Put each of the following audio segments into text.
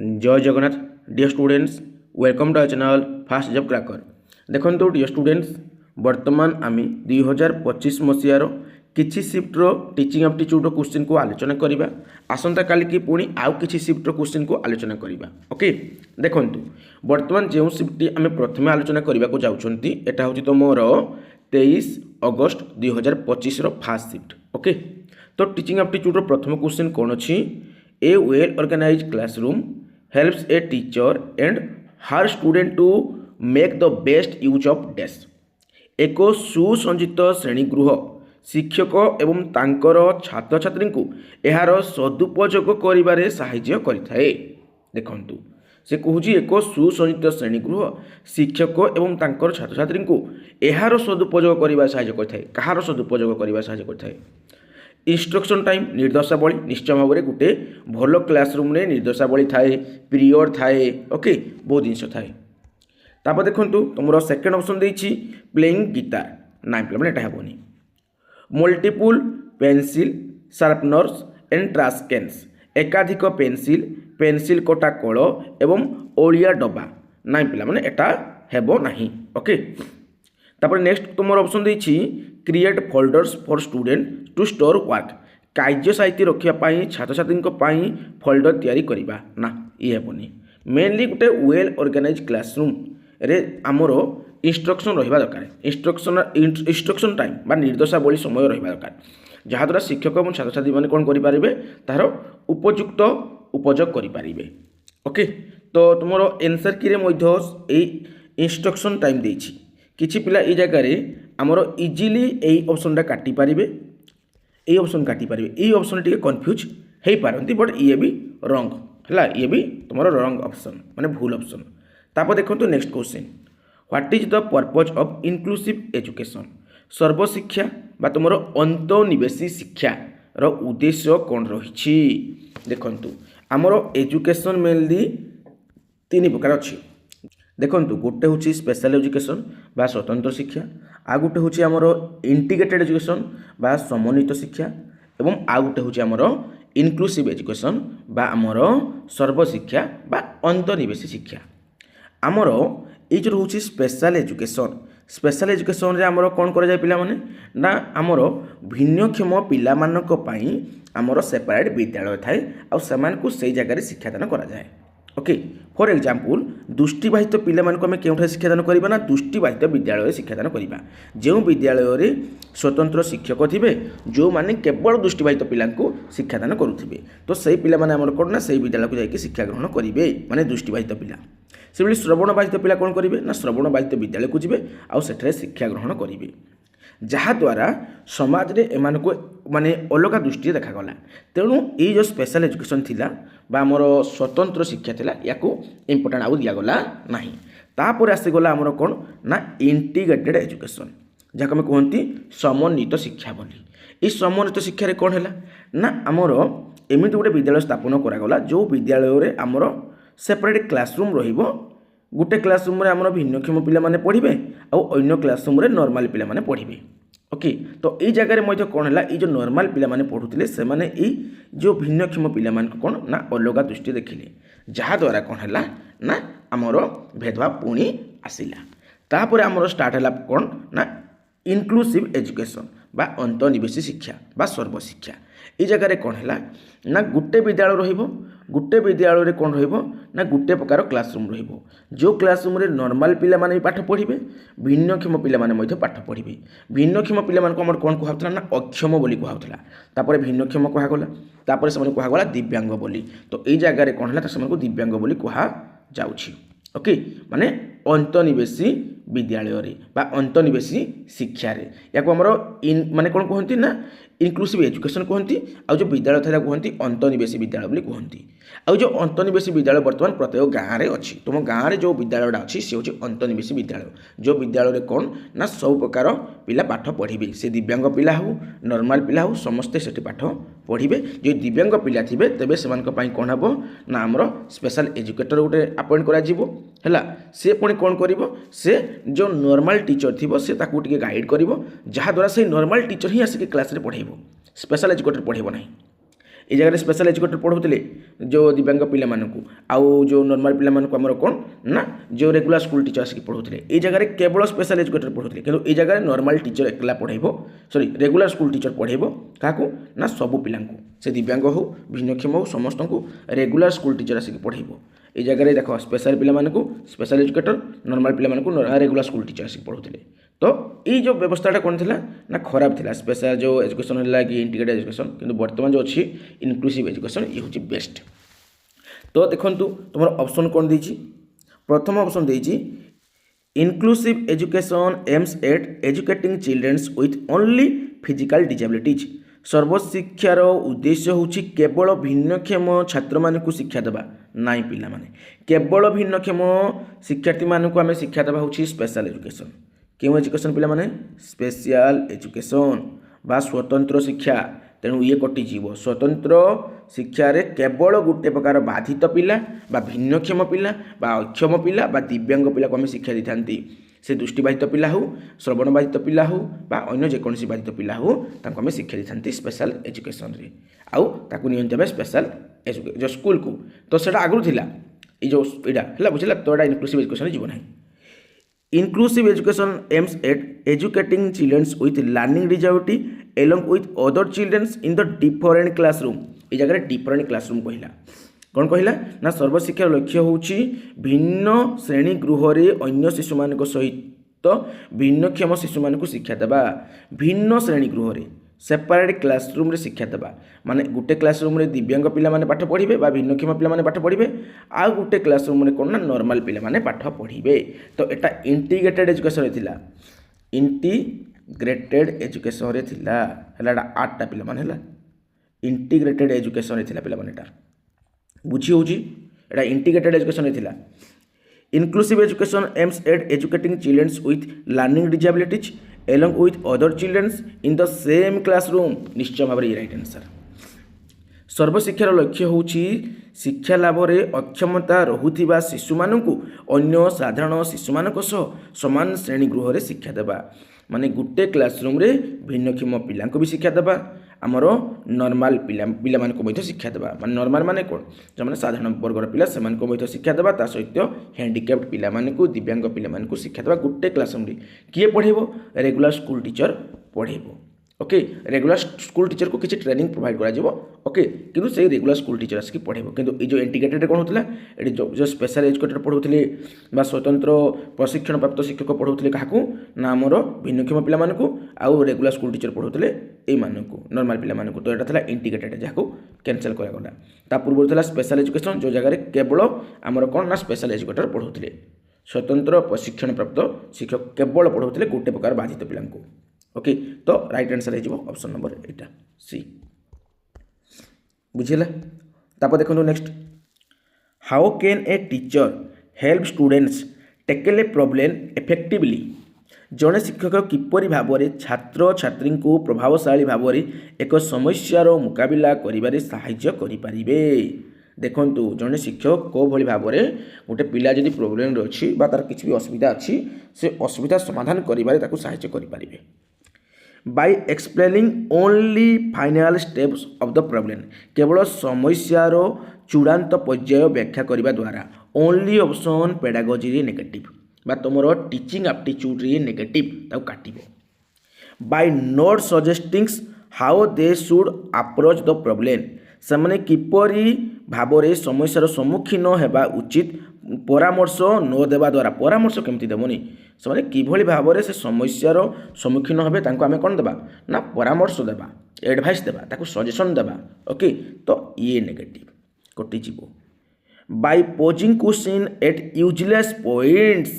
जय Jagannath dear students welcome to our channel fast job cracker. देखो dear students वर्तमान आम 2025 मसीहार किसी सिफ्टर टीचिंग एप्टीट्यूड क्वेश्चन को आलोचना करवा। आसंता काली की पुणी आउ किसी सिफ्टर क्वेश्चन को आलोचना करवा। ओके देखो वर्तमान जो सिफ्ट आम प्रथम आलोचना करने को जाऊँगी एटा हूँ तुम 23 अगस्त 2025 फास्ट सिफ्ट। ओके तो टीचिंग एप्टीट्यूड प्रथम क्वेश्चन कौन अच्छी a well organised classroom helps a teacher and her student to make the best use of dash। एक सुसंजित श्रेणीगृह शिक्षक एवं तांकर छात्र छात्री को यार सदुपयोग करिबारे साहाय्य करिथाए। देखंतु से कहूची एक सुसंजित श्रेणीगृह शिक्षक एवं तांकर छात्र छात्री को यार सदुपयोग करिबारे साहाय्य करिथाए। कहार सदुपयोग करिबारे साहाय्य करिथाए? इंस्ट्रक्शन टाइम निर्देशावली निश्चय भाव में गोटे भल क्लासरूम रे निर्देशावली थाए, पीरियड थाए। ओके बहुत जिनस थाए। तापर देखो तुम सेकेंड ऑप्शन देछि प्लेइंग गिटार ना पे मैंने हेनी। Multiple pencil sharpeners and trash cans एकाधिक पेंसिल पेंसिल कटा कल एवं ओलिया डब्बा ना पे मैंने एटा हेबो नाही। ओके तापर नेक्स्ट तुम ऑप्शन देछि create folders for student to store work कार्य साहित्य रखापी छात्र छात्री फोल्डर तैयारी करवा ना ये हेनी। मेनली गोटे वेल ऑर्गेनाइज क्लासरूम रे आमर इंस्ट्रक्शन रहा दरकार। इंस्ट्रक्शन टाइम बा निर्देशावली समय रहा दरकार जहाँद्वारा शिक्षक और छात्र छात्री मैंने कौन करेंगे तार उपयुक्त उपयोग करेंगे। ओके तो तुम एनसर की इंस्ट्रक्शन टाइम देछि किछि पिला ए जगह आमर इजिली यही ऑप्शन काटी पारिबे। ये ऑप्शन काटी पारिबे। ये ऑप्शन टिके कंफ्यूज हो पारती बट ये भी रंग है। ये भी तुम रंग ऑप्शन माने भूल ऑप्शन। तापर देखो next question what is the purpose of inclusive education सर्वशिक्षा बा तुम अंतनिवेशी शिक्षा रो उद्देश्य कौन रही। देखु आमर एजुकेशन मेनली तीन प्रकार अच्छी। देखो गोटे हूँ स्पेशल एजुकेशन बा स्वतंत्र शिक्षा आ गोटे हूँ आमर इंटीग्रेटेड एजुकेशन बा समन्वित शिक्षा एवं आ गोटे हूँ आमर इनक्लूसिव एजुकेशन बा आमर सर्वशिक्षा बा अंतनिवेशी शिक्षा। आमर ये जो हूँ स्पेशल एजुकेशन रे आमर कौन कर पिला माने ना आमर भिन्नक्षम पिला मानक पई आमर सेपरेट विद्यालय थाए आ सेमानकु सेई जगह शिक्षादान करा जाए। ओके फॉर एग्जांपल दृष्टिबाधित पिला मानक आम क्यों शिक्षादान करवा ना दृष्टिबाधित विद्यालय शिक्षादान करवा। जो विद्यालय स्वतंत्र शिक्षक थे जो माने केवल दृष्टिबाधित पिला शिक्षादान करुवे तो सही पिला माने आमर कौन ना सही विद्यालय को जाकि शिक्षा ग्रहण करेंगे माने दृष्टिबाधित पिला। से श्रवण बाधित पिला कौन करेंगे ना श्रवण बाधित विद्यालय को जी आउ सेठे शिक्षा ग्रहण करेंगे जहाँद्वारा समाज रे एमान को माने अलग दृष्टि देखागला। तेणु ये जो स्पेशल एजुकेशन थिला बा आमर स्वतंत्र शिक्षा थिला याकू इम्पोर्टेंट आउ दिगला नहीं। तापर आसीगला आमर कौन ना इंटीग्रेटेड एजुकेशन जहाँ आम कहती समन्वित शिक्षा बोली। ये समन्वित शिक्षा रे कौन है ना आमर एमती गोटे विद्यालय स्थापन करागला जो विद्यालय आमर सेपरेट क्लासरूम रहिबो। गोटे क्लासरूम रे आमर भिन्नक्षम पिला माने पढ़िबे और अन्य क्लासरूम रे नॉर्मल पिला माने पढ़िबे। ओके तो ये जगह मध्य कौन है ये जो नॉर्मल पिला माने पढ़ुथिले से माने ये जो भिन्नक्षम पिला मान को कौन ना अलग दृष्टि देखिले जहाँद्वारा कौन है ना आमर भेदभाव पुणी आसिला। तापर आमर स्टार्ट है कौन ना इनक्लूसिव एजुकेशन बा अंतनिवेशी शिक्षा बा सर्वशिक्षा। ये जगह कौन है ना गोटे विद्यालय रहिबो गोटे विद्यालय रे कौन रहिबो ना गोटे प्रकार क्लासरूम रहिबो जो क्लासरूम रे नॉर्मल पिला माने पाठ पढ़िबे भिन्नक्षम पिला माने मध्य पाठ पढ़िबे। भिन्नक्षम पिला मान को हमर कौन कहउतला ना अक्षम बोली कहउतला तापर भिन्नक्षम कहगला तापर से कहगला दिव्यांग बोली। तो ये जगह रे कौन है से दिव्यांग बोली कहा जाउछि। ओके माने अंतनिवेशी विद्यालय रे बा अंतनिवेशी शिक्षा रे याको हमर माने कौन कहती ना इनक्लूसिव एजुकेशन कहती आ जो विद्यालय था कहती अंतनिवेशी विद्यालय बोली कहती। आ जो अंतनिवेशी विद्यालय बर्तमान प्रत्येक गाँव में अच्छी तुम गाँव में जो विद्यालयटा अच्छी सी हूँ अंतनिवेशी विद्यालय जो विद्यालय कौन ना सब प्रकार पिला पाठ पढ़े से दिव्यांग पिला हो नॉर्मल पिला हो समस्ते से पाठ पढ़े। जो दिव्यांग पिला थे तेज से कौन हम ना आमर स्पेशल एजुकेटर गोटे अपॉइंट करा सी पुणी कौन कर से जो नॉर्मल टीचर थी से टे गाइड कर जहाँद्वारा से नॉर्मल टीचर ही आसिक क्लास रे पढ़ेब स्पेशल एजुकेटर पढ़ेब ना। ये जगह स्पेशल एजुकेटर पढ़ाऊे जो दिव्यांग पिला आउ जो नॉर्मल पिला आमर कौन ना जो रेगुलर स्कूल टीचर आसिक पढ़ाऊे ये जगह केवल स्पेशल एजुकेटर पढ़ाऊे कि ये जगह नॉर्मल टीचर एकला पढ़ेब सॉरी रेगुलर स्कूल टीचर पढ़ेब क्या ना सबू पिला से दिव्यांग हो भिन्नक्षम हो समस्त को रेगुलर स्कूल टीचर आसिक पढ़ेब ये जगह देख स्पेशल पिला स्पेशल एजुकेटर नॉर्मल पिला रेगुलर स्कूल टीचर आसिक पढ़ाऊे तो ये जो व्यवस्था कौन थी ना खराब थी स्पेशल जो एजुकेशन है कि इंटीग्रेटेड एजुकेशन किंतु वर्तमान जो अच्छी इनक्लूसिव एजुकेशन ये हूँ बेस्ट। तो देखो तुम ऑप्शन कौन देती प्रथम ऑप्शन देती inclusive education aims at educating childrens with only physical disabilities सर्वशिक्षार उद्देश्य हूँ केवल भिन्नक्षम छात्र मानक शिक्षा देवा नाई पिला माने केवल भिन्नक्षम शिक्षार्थी मानक आम शिक्षा देवा हूँ स्पेशल एजुकेशन क्यों एजुकेशन पिला माने स्पेशल एजुकेशन बा स्वतंत्र शिक्षा तेणु ये कटिजीव स्वतंत्र शिक्षा रे केवल गोटे प्रकार बाधित पिला बा भिन्नक्षम पिला बा अक्षम पिला बा दिव्यांग पिला को आम शिक्षा दी था से दृष्टिबाधित पिला हो श्रवण बाधित पिला हो बा अन्य जेकोसी बाधित पिला हो तांको आम शिक्षा दी था स्पेशल एजुकेशन रे आउ ताकू नियंत्रण स्पेशल जो स्कूल को तो सेटा आगु थिला ये जो एटा हला बुझला तो एटा इनक्लूसिव एजुकेशन जीवन है। Inclusive education aims at educating children with learning disability along with other children in the different classroom। ये जगह different classroom कहला कौन कहला ना सर्वशिक्षार लक्ष्य होची भिन्न श्रेणी गृह रे अन्य शिशु मानक सहित भिन्नक्षम शिशु मानक शिक्षा देबा भिन्न श्रेणी गृह रे सेपरेट क्लासरूम रे शिक्षा देबा माने गुटे क्लासरूम रे दिव्यांग पिला माने पाठ पढ़िबे बा भिन्नक्षम पिला माने पाठ पढ़िबे आ गुटे क्लासरूम रे कोन ना नॉर्मल पिला माने पाठ पढ़िबे तो एटा इंटीग्रेटेड एजुकेशन रे थिला इंटीग्रेटेड एजुकेशन रे थिला हला आठटा पिला माने हला इंटीग्रेटेड एजुकेशन रे थिला पिला माने एटा बुझी होची एटा इंटीग्रेटेड एजुकेशन रे थिला। Inclusive education aims at educating children with learning disabilities along with other children in the same classroom निश्चय भाव ये राइट आंसर। सर्वशिक्षार लक्ष्य होची शिक्षा लाभ रे अक्षमता रहुथिबा शिशु मानकु अन्य साधारण शिशु मानक सह समान श्रेणी गृह रे शिक्षा देबा माने गुटे क्लासरूम रे भिन्नक्षम पिला को भी शिक्षा देबा आमर नॉर्मल पिला मान को मध्य शिक्षा देबा माने नॉर्मल माने कोन जो माने साधारण वर्गर पिला सेमान को मध्य शिक्षा देबा ता सहित हैंडिकैप्ड पिला मान को दिव्यांग पिला मान को शिक्षा देबा गुटे क्लासरूम रे किए पढ़ेबो रेगुलर स्कूल टीचर पढ़ेबो ओके रेगुलर स्कूल टीचर को किसी ट्रेनिंग प्रोवाइड करा जिवो ओके किंतु से रेगुलर स्कूल टीचर आसिक पढ़ेबो किंतु ये जो इंटीग्रेटेड कोन होतला एडी जो स्पेशल एजुकेटर पढ़ौतले बा स्वतंत्र प्रशिक्षण प्राप्त शिक्षक पढ़ौतले काहाकू ना हमर भिन्नक्षम पिला मानकू आउ रेगुलर स्कूल टीचर पढ़ौतले ए मानकू नॉर्मल पिला मानकू तो एटा थला इंटीग्रेटेड जाको कैंसिल करा गला ता पूर्व थला स्पेशल एजुकेशन जो जगह रे केवल हमर कोन ना स्पेशल एजुकेटर पढ़ौतले स्वतंत्र प्रशिक्षण प्राप्त शिक्षक केवल पढ़ौतले गोटे प्रकार बाधित पिलांको ओके तो राइट आंसर है ऑप्शन नंबर एटा सी बुझिला तापर देखो next how can a teacher help students tackle a problem effectively जड़े शिक्षक किपरि भाव में छात्र छात्री को प्रभावशाली भाव में एक समस्यार मुकाबिला करिबारे सहाय्य करिपारिबे देखंतु जड़े शिक्षक को भली भाव में गोटे पिला जदि प्रोब्लेम अच्छी बा तार किसी भी असुविधा अच्छी से असुविधा समाधान करिबारे ताकू सहाय्य करिपारिबे by explaining only final steps of the problem केवल समस्यार चूड़ांत पर्याय व्याख्या करने द्वारा ओनली ऑप्शन पेडागोजी रे नेगेटिव बा तुमर टीचिंग एप्टीट्यूड रे नेगेटिव ताऊ काटिबो by not suggesting how they should approach the problem से किपरि भाव में समस्यार सम्मुखीन होगा उचित परामर्श न देवा द्वारा परामर्श केमती देवनी से किभली भाव में से समस्यार सम्मुखीन हे आम कौन देवा ना परामर्श देवा एडभाइस देवा ताकू सजेशन देवा ओके तो ये नेगेटिव कटिजीव by posing question at useless points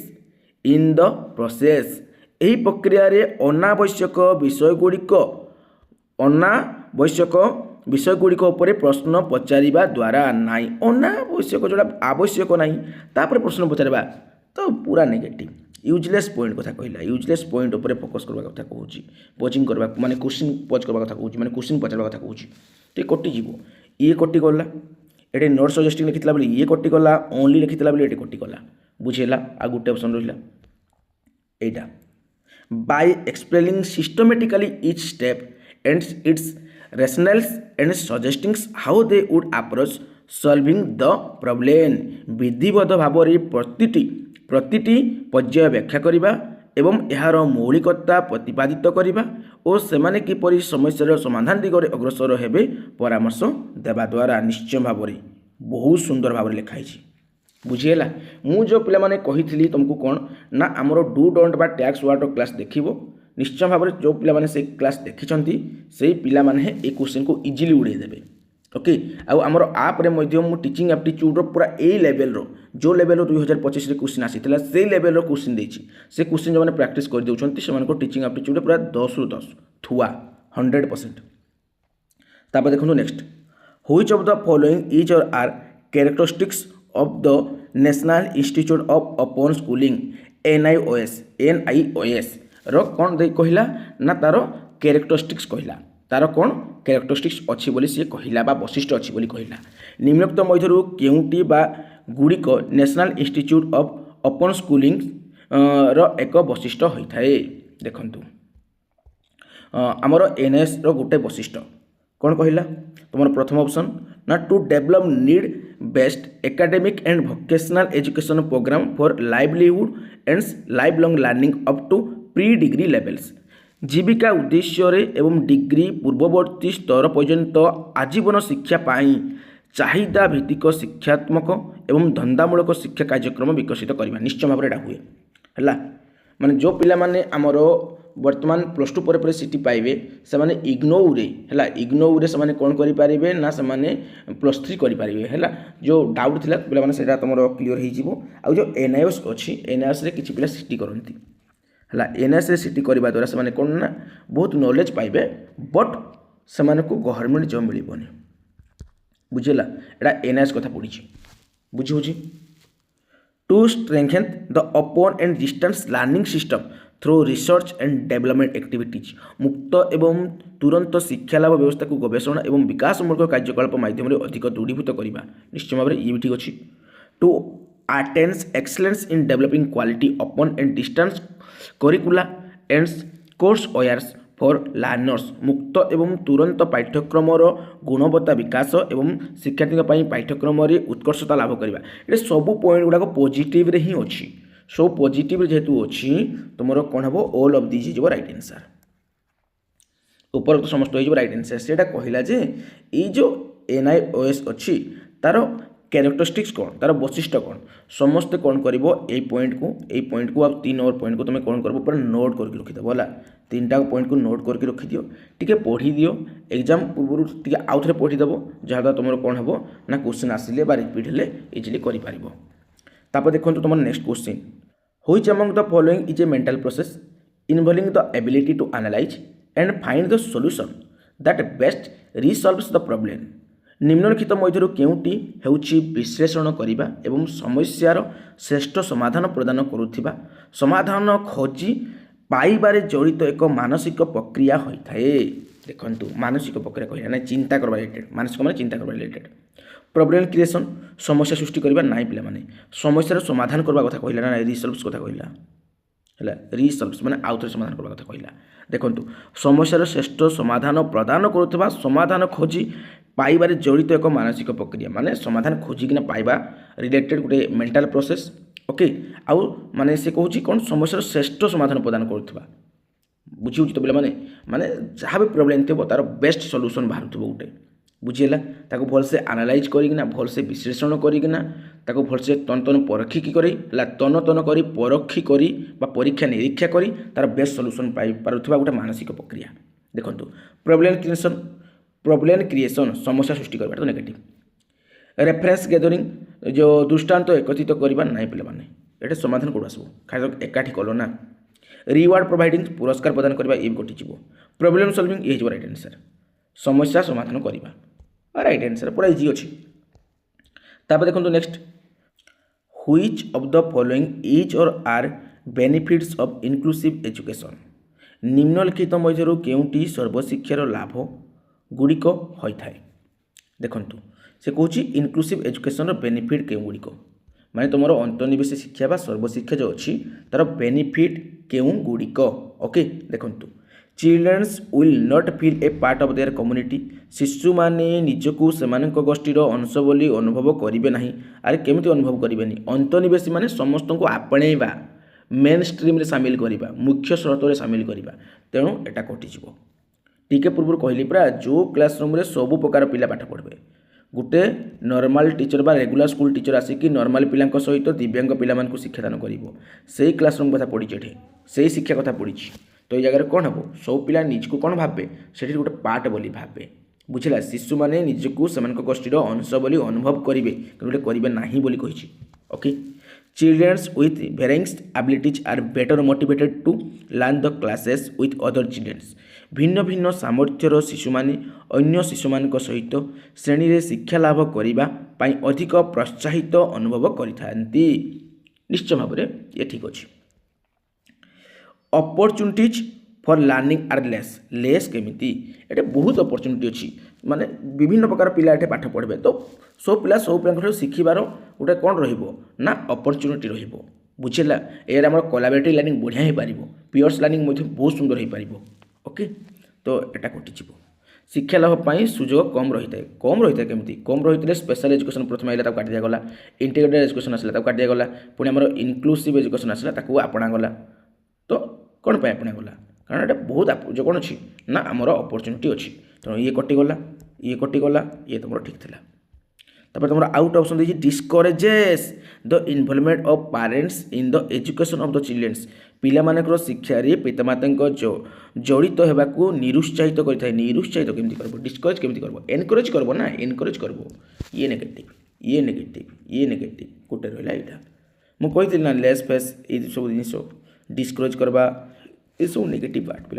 in the process यही प्रक्रिया रे अनावश्यक विषय गुड़िक अनावश्यक विषय गुड़िक उपर प्रश्न पचारिबा द्वारा नाई अनावश्यक जोड़ा आवश्यक नाई तापर प्रश्न पचारिबा तो पूरा नेगेटिव यूजलेस पॉइंट कथा कहला यूजलेस पॉइंट उपर फोकस करबा कथा कहूची पोजिंग करबा माने क्वेश्चन पोज करबा कथा कहूची माने क्वेश्चन पचारबा कथा कहूची ते कटि जीवो ये कटि गला एटे नोट सजेस्टिंग लिखितला बोली ये कटि गला ओनली लिखितला बोली एटे कटि गला बुझेला आ गुटे ऑप्शन रहिला एटा by explaining systematically each step and it's rationals and suggesting how they would approach solving the problem विधिबद्ध भाव प्रतिटी पर्याय व्याख्या करने एवं यार मौलिकता प्रतिपादित करने और सेमाने किपरि समस्यार समाधान दिगरे अग्रसर हेबे परामर्श देवा द्वारा निश्चय भाव में बहुत सुंदर भाव लिखाई बुझीगला मु जो पिला माने कही तुमको कौन ना आमर डू डोंट बा टैक्स वाटर क्लास देखिबो निश्चय भाव में जो पिला माने से क्लास देखिछंती से पिला माने ए क्वेश्चन को इजीली उड़े देबे ओके आमर आप मु टीचिंग एप्टीट्यूड पूरा ए लेवल रो जो लेवल 2025 रे क्वेश्चन आसीथिला से लेवल रो क्वेश्चन देछि से क्वेश्चन जो माने प्रैक्टिस कर देउछंती से मानको टीचिंग एप्टीट्यूड पूरा 10 रु 10 थुआ 100%। तापर देखो next which of the following is or are characteristics of the national institute of open schooling NIOS रो कौन दे कहिला ना तारो कैरेक्टरिस्टिक्स कहिला तार कौन कैरेक्टरिस्टिक्स अच्छी बोली सी कहला बा वैशिष्ट अच्छी बोली कहला निम्नोक्त मध्यरु केउटी बा गुड़िक national institute of open schooling रो एक वैशिष्ट होता है देखंतु आमर NIOS रो गोटे वैशिष्ट कौन कहला तुम प्रथम ऑप्शन ना to develop need based academic and vocational education programme for livelihood and life long learning up to pre degree levels जीविका उद्देश्य एवं डिग्री पूर्ववर्ती स्तर पर्यंत आजीवन शिक्षा पाई चाहिदा भित्तिक शिक्षात्मक एवं धंदामूलक शिक्षा कार्यक्रम विकसित करवा निश्चय भाव में हुए है माने जो पिला माने आमर वर्तमान +2 पर सीटी पाइबे से माने इग्नोरे है इग्नोरे से माने कौन करें ना से माने +3 करें है जो डाउट थिला पिला माने सेटा तुम क्लीयर हो जिवो आ जो NIOS अच्छी NIOS रे किछि पिला सीटी करंती है NIOS रे सीटी करबा द्वारा से माने कौन ना बहुत नॉलेज पाइबे बट से माने को गवर्नमेंट जॉब मिलबोनी बुझेला एटा NIOS कथा पड़ी बुझी बुझी to strengthen the open and distance learning system through research and development activities मुक्त एवं तुरंत शिक्षा लाभ व्यवस्था को गवेषणा एवं विकासमूलक कार्यकलाप माध्यम अधिक दृढ़ीभूत करने निश्चय भाव में ये भी ठीक अच्छी to attain excellence in developing quality open and distance curricula and course wares for learners मुक्त एवं तुरंत पाठ्यक्रम गुणवत्ता विकास एवं शिक्षार्थी पाठ्यक्रम उत्कर्षता लाभ करवा ये सब पॉइंट गुड़ाक पॉजिटिव रे ही अच्छी सब पॉजिटिव जेहेतु अच्छी तुम कौन हम all of this is right answer ऊपर तो समस्त हो राइट आंसर से कहला जे ये जो NIOS अच्छी तार कैरेक्टरिस्टिक्स कौन तार वैशिष्ट कौन समस्ते कौन कर पॉइंट को आप 3 और पॉइंट को तुम कौन कर पूरा नोट करके रखिदेव है 3टा पॉइंट को नोट करके रखिदियो टिके पढ़ी दियो एग्जाम पूर्व टिके आउ थे पढ़ीदेव जहाँद्वारा तुम कौन हम ना क्वेश्चन आसिले रिपीट हेले इजिली कर देखो तुम next question which among the following is a mental process involving the ability to analyse and find the solution that best resolves the problem निम्नलिखित मध्यरु केउटी हेउची विश्लेषण करिबा एवं समस्यार श्रेष्ठ समाधान प्रदान करुथिबा समाधान खोजी पाइबारे जड़ित एक मानसिक प्रक्रिया होता है देखंतु मानसिक प्रक्रिया कहला ना चिंता करबा रिलेटेड मानसिक माने चिंता करबा रिलेटेड प्रॉब्लम क्रिएशन समस्या सृष्टि करबा नाइ पिला माने समस्यार समाधान करबा कथा कहला ना रिसॉल्व्स कथा कहला है रिसॉल्व्स माने आउथरे समाधान करबा कथा कहला देखंतु समस्यार श्रेष्ठ समाधान प्रदान करुथिबा समाधान खोजी पाइबारे जड़ित एक मानसिक प्रक्रिया माने समाधान खोजिकिना पाइबा रिलेटेड गोटे मेंटल प्रोसेस ओके आउ माने से कहूँ कौन समस्या श्रेष्ठ समाधान प्रदान करुवा बुझी तो पे माने जहाँ भी प्रोब्लेम थो तार बेस्ट सॉल्यूशन बाहर गोटे बुझीला ताको भलसे एनालाइज करिकिना भलसे विश्लेषण करिकिना ताको भलसे तन तन परखिकी करी तन तन करी परखी करी बा परीक्षा निरीक्षा करी तार बेस्ट सॉल्यूशन पाई पारुथबा गोटे मानसिक प्रक्रिया देखंतु प्रॉब्लम क्रिएशन समस्या सृष्टि करबा तो नेगेटिव रेफरेंस गैदरिंग जो दृष्टांत एकत्रित करबा नाइ पिला माने एटा समाधान कोड आसबो खाली एकाठी कलो ना रिवार्ड प्रोवाइडिंग पुरस्कार प्रदान करबा ए गोटी जीवो प्रॉब्लम सॉल्विंग ए राइट आंसर समस्या समाधान करबा राइट आंसर पूरा इजी अछि तापर देखंतु next which of the following is or are benefits of inclusive education निम्नलिखित मध्यरु केउटी सर्वशिक्षार लाभ गुड़िक होता है देखंतु से कहूँ इनक्लूसिव एजुकेशन बेनिफिट केउ गुड़िक माने तुम अंतर्निवेश शिक्षा बा सर्वशिक्षा जो अच्छी तार बेनिफिट केउ गुड़िक ओके देखंतु children's will not feel a part of their community शिशु माने निजकू सेमानक गोष्ठीर अंश बोली अनुभव करिवे नाही। अरे केमिति अनुभव करिवेनी अंतर्निवेशी माने समस्त को आपणेबा मेन स्ट्रीम रे शामिल करिबा मुख्य स्रोत रे शामिल करिबा तेणु एटा कटिଯିवो। टीके पूर्व कहली पूरा जो क्लासरूम रे सब प्रकार पिला पाठ पढ़बे गोटे नॉर्मल टीचर बा रेगुलर स्कूल टीचर आसिक नॉर्मल पिलांक सहित दिव्यांग पिलामानकु शिक्षादान करिवो सेही क्लासरूम कथा पड़ी एठे सेही शिक्षा कथा पड़ी तो ये जगह कौन हम सब पिला निजको कौन भावे से गोटे पार्ट बोली भावे बुझला शिशु माने निजको सेमानक गोष्ठीर अंश बोली अनुभव करिवे गोटे करिवे नाही बोली कहिछि। Okay childrens with varying abilities are better motivated to learn the classes with other childrens भिन्न भिन्न सामर्थ्यर शिशु माने अन्य शिशु मानक सहित श्रेणी रे शिक्षा लाभ करिबा पई अधिक प्रोत्साहित अनुभव करिथांती। निश्चय भाव में ये ठीक अच्छे। Opportunities for learning are less केमिति एटे बहुत अपॉर्चुनिटी अच्छी माने विभिन्न प्रकार पिला एटे पाठ पढ़बे तो सब पिला सब पिला शिखिबार गोटे कौन रहिबो ना अपॉर्चुनिटी रहिबो बुझिला एरा हमर कोलैबोरेटिव लर्निंग बढ़िया हे पारिबो पियर्स लर्निंग मध्ये बहुत सुंदर हे पारिबो। ओके तो एटा कटि जिवो शिक्षा लाभ पाई सुजोग कम रही है केमती कम रही है स्पेशल एजुकेशन प्रथम आइला काट दिया गला इंटीग्रेटेड एजुकेशन आसला काट दिया गला पुणी आमर इनक्लूसिव एजुकेशन आसला आपणा गला तो कौन पे आपणा गला कारण ये बहुत जो कौन अच्छी ना आमर अपॉर्चुनिटी अच्छी तेणु ये कटिगला ये तुम ठीक था। तापर तुम आउट ऑप्शन देखिए discourages the involvement of parents in the education of the children's पिला मानकर शिक्षा पितामाता जड़ित होगा निरुत्साहित करें निरुत्साहित केमती कर डिस्करेज केमती कर एनकरेज कर ना एनकरेज कर ये नेगेटिव गोटे रहा यहाँ मुझे ना लेस फेस ये सब जिन डिस्करेज करवा ये सब नेगेटिव पार्ट पे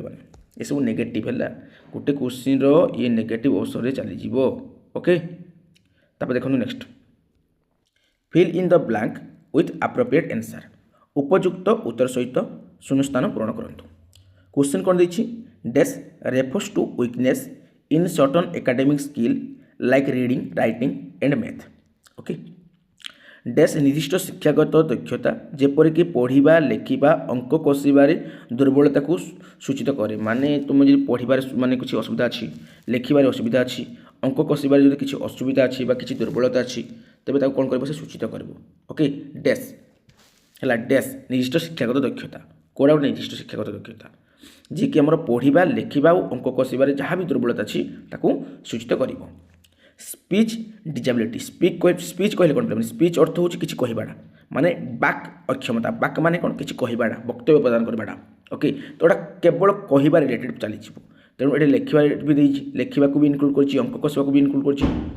ये सब नेगेटिव है गोटे क्वेश्चन ये नेगेटिव अवसर चली ओके तापर देखो next fill in the blank with appropriate answer उपयुक्त उत्तर सहित शून्यस्थान पूरण करूँ। क्वेश्चन कौन देखिए dash refers to weakness in certain academic skill like reading writing and math. Okay dash निर्दिष्ट शिक्षागत दक्षता जेपरिक पढ़ा लेखा अंक कषिबार दुर्बलता को सूचित करे माने तुम जो पढ़ार माने कुछ असुविधा अच्छी लेखार असुविधा अच्छी अंक कषिबार जो किसी असुविधा अच्छी किसी दुर्बलता अच्छी तेज कौन कर सूचित कर। ओके डैश है डैश निर्दिष्ट शिक्षागत दक्षता कौड़ा गोटे निर्दिष्ट शिक्षागत दक्षता जी कि आम पढ़ा लेखा अंक कषिबार जहाँ भी दुर्बलता अच्छी सूचित कर। स्पीच डिजेबिलिटी स्पीच कहले कौन पे स्पीच अर्थ हूँ किसी कहवाटा माने बाक अक्षमता बाक माने कौन किसी कहवाटा वक्तव्य प्रदान करवाटा। ओके तो यहाँ केवल कहवा रिलेटेड चली तेणु ये लेखा भी लेखा भी इनक्लूड कर अंक कषा भी इनक्लूड कर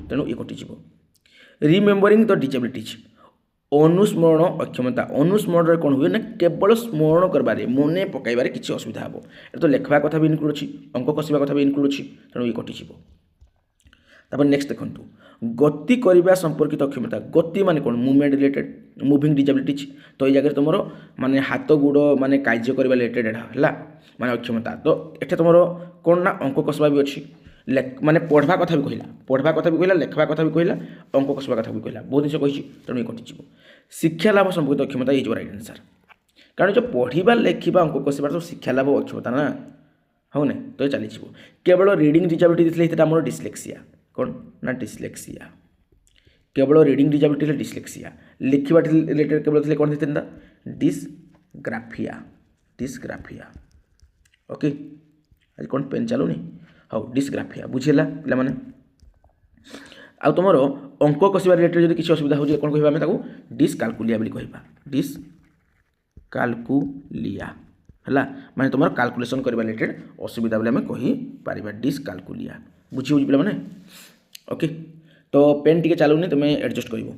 तेणु ये कटिज। रिमेम्बरिंग द डिजेबिलिटीज अनुस्मरण अक्षमता अनुस्मरण कौन हुए ना केवल स्मरण करबारे मन पकड़ किसी असुविधा हे ये तो लेखा कथा भी इनक्लूड अच्छी अंक कषा कथा भी इनक्लूड अच्छी तेणु ये कटिज। तापर नेक्स्ट देखो गति करने संपर्कित अक्षमता गति माने कौन मूवमेंट रिलेटेड मुविंग डिजेबिलिटीज तो ये जगह तुम माने हाथ गुड़ माने कार्य करने रिलेटेड है माने अक्षमता तो ये तुम कौन ना अंक कषा भी अच्छी माने पढ़वा कथा भी कहला लेखा कथा भी कहला अंक कषा कथा भी कहला बहुत जिन कही तेणु ये कटिज। शिक्षा लाभ संपर्कित अक्षमता ये राइट आंसर कारण जो पढ़ा लेखा अंक कषा तो शिक्षा लाभ अक्षमता ना हो ना तो चली केवल रीडिंग डिजेबिलिटी देते आम डिस्लेक्सिया कौन ना डिस्लेक्सिया केवल रीडिंग डिजेबिलिटी डिस्लेक्सिया लिखा रिलेटेड केवल कौन देते डिस्ग्राफिया। ओके आज कौन पेन चलुनी हाँ डिस्ग्राफिया बुझेगा पे मैंने आ तुम अंक कषा रिलेटेड जो किसी असुविधा हो कौन कह आम डिस्काल्कुलिया कह डिस्काल्कुलिया है माने तुम कैलकुलेशन करने रिलेटेड असुविधा बोले आम कहीपर डिस्काल्कुलिया बुझी बुझी पे मैंने। ओके तो पेन टी चलुनी तुम एडजस्ट कर तो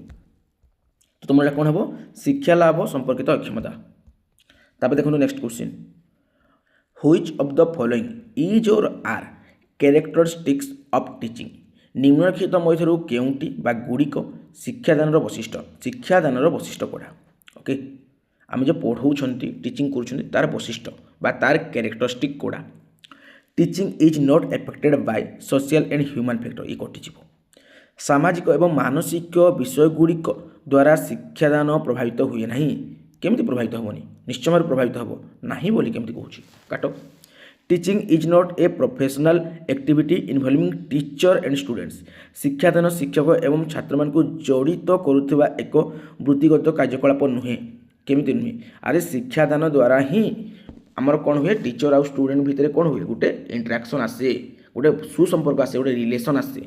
तुम कौन हम शिक्षा लाभ संपर्कित अक्षमता। तापर देखो next question which of the following is or are characteristics of teaching निम्नलिखित मध्य केउंटी बा गुड़िक शिक्षादान वैशिष्ट्य कौड़ा। ओके आम जो पढ़ाऊँच टीचिंग कर तार वैशिष्ट्य बा तार characteristic Kauda. Teaching is not affected by social and human factor ये कटिज। सामाजिक एवं मानसिक विषयगुड़िक द्वारा शिक्षादान प्रभावित हुए ना केमती प्रभावित हेनी निश्चय भाव प्रभावित हम ना बोली केमती कहूँ काट। Teaching is not a professional activity involving teacher and students. ଶିକ୍ଷାଦାନ ଶିକ୍ଷକ ଏବଂ ଛାତ୍ରମାନଙ୍କୁ ଜଡ଼ିତ କରୁଥିବା ଏକ ବୃତ୍ତିଗତ କାର୍ଯ୍ୟକଳାପ ନୁହେଁ। କେମିତି ନୁହେଁ? ଆରେ ଶିକ୍ଷାଦାନ ଦ୍ୱାରା ହିଁ ଆମର କ'ଣ ହୁଏ, ଟିଚର ଆଉ ଷ୍ଟୁଡେଣ୍ଟ ଭିତରେ କ'ଣ ହୁଏ, ଗୋଟେ ଇଣ୍ଟରାକ୍ସନ୍ ଆସେ, ଗୋଟେ ସୁସମ୍ପର୍କ ଆସେ, ଗୋଟେ ରିଲେସନ୍ ଆସେ।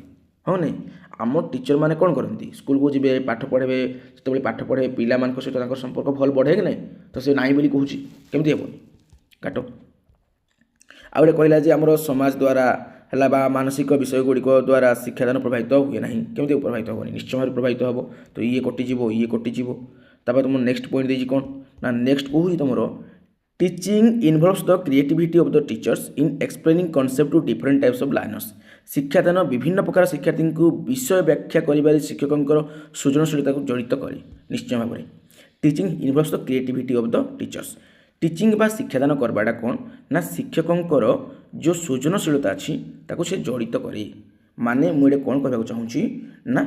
ହଁ ନାହିଁ? ଆମ ଟିଚର ମାନେ କ'ଣ କରନ୍ତି, ସ୍କୁଲକୁ ଯିବେ, ପାଠ ପଢ଼ାଇବେ, ଯେତେବେଳେ ପାଠ ପଢ଼ାଇବେ ପିଲାମାନଙ୍କ ସହିତ ତାଙ୍କର ସମ୍ପର୍କ ଭଲ ବଢ଼େ କି ନାହିଁ? ତ ସେ ନାହିଁ ବୋଲି କହୁଛି, କେମିତି ହେବନି? କାଟ। ଆଉ ଗୋଟେ କହିଲା ଯେ ଆମର ସମାଜ ଦ୍ୱାରା ହେଲା ବା ମାନସିକ ବିଷୟ ଗୁଡ଼ିକ ଦ୍ୱାରା ଶିକ୍ଷାଦାନ ପ୍ରଭାବିତ ହୁଏ ନାହିଁ। କେମିତି ପ୍ରଭାବିତ ହେବନି? ନିଶ୍ଚୟ ଭାବରେ ପ୍ରଭାବିତ ହେବ। ତ ଇଏ କଟିଯିବ। ତାପରେ ତୁମ ନେକ୍ସଟ ପଏଣ୍ଟ ଦେଇଛି କ'ଣ ନା, ନେକ୍ସଟ କହୁଛି ତୁମର teaching involves the creativity of the teachers in explaining concept to different types of learners. ଶିକ୍ଷାଦାନ ବିଭିନ୍ନ ପ୍ରକାର ଶିକ୍ଷାର୍ଥୀଙ୍କୁ ବିଷୟ ବ୍ୟାଖ୍ୟା କରିବାରେ ଶିକ୍ଷକଙ୍କର ସୃଜନଶୀଳତାକୁ ଜଡ଼ିତ କରେ। ନିଶ୍ଚୟ ଭାବରେ teaching involves the creativity of the teachers. Teaching ବା ଶିକ୍ଷାଦାନ କରବାଟା କ'ଣ ନା ଶିକ୍ଷକଙ୍କର ଯେଉଁ ସୃଜନଶୀଳତା ଅଛି ତାକୁ ସେ ଜଡ଼ିତ କରେ। ମାନେ ମୁଁ ଏଇଟା କ'ଣ କହିବାକୁ ଚାହୁଁଛି ନା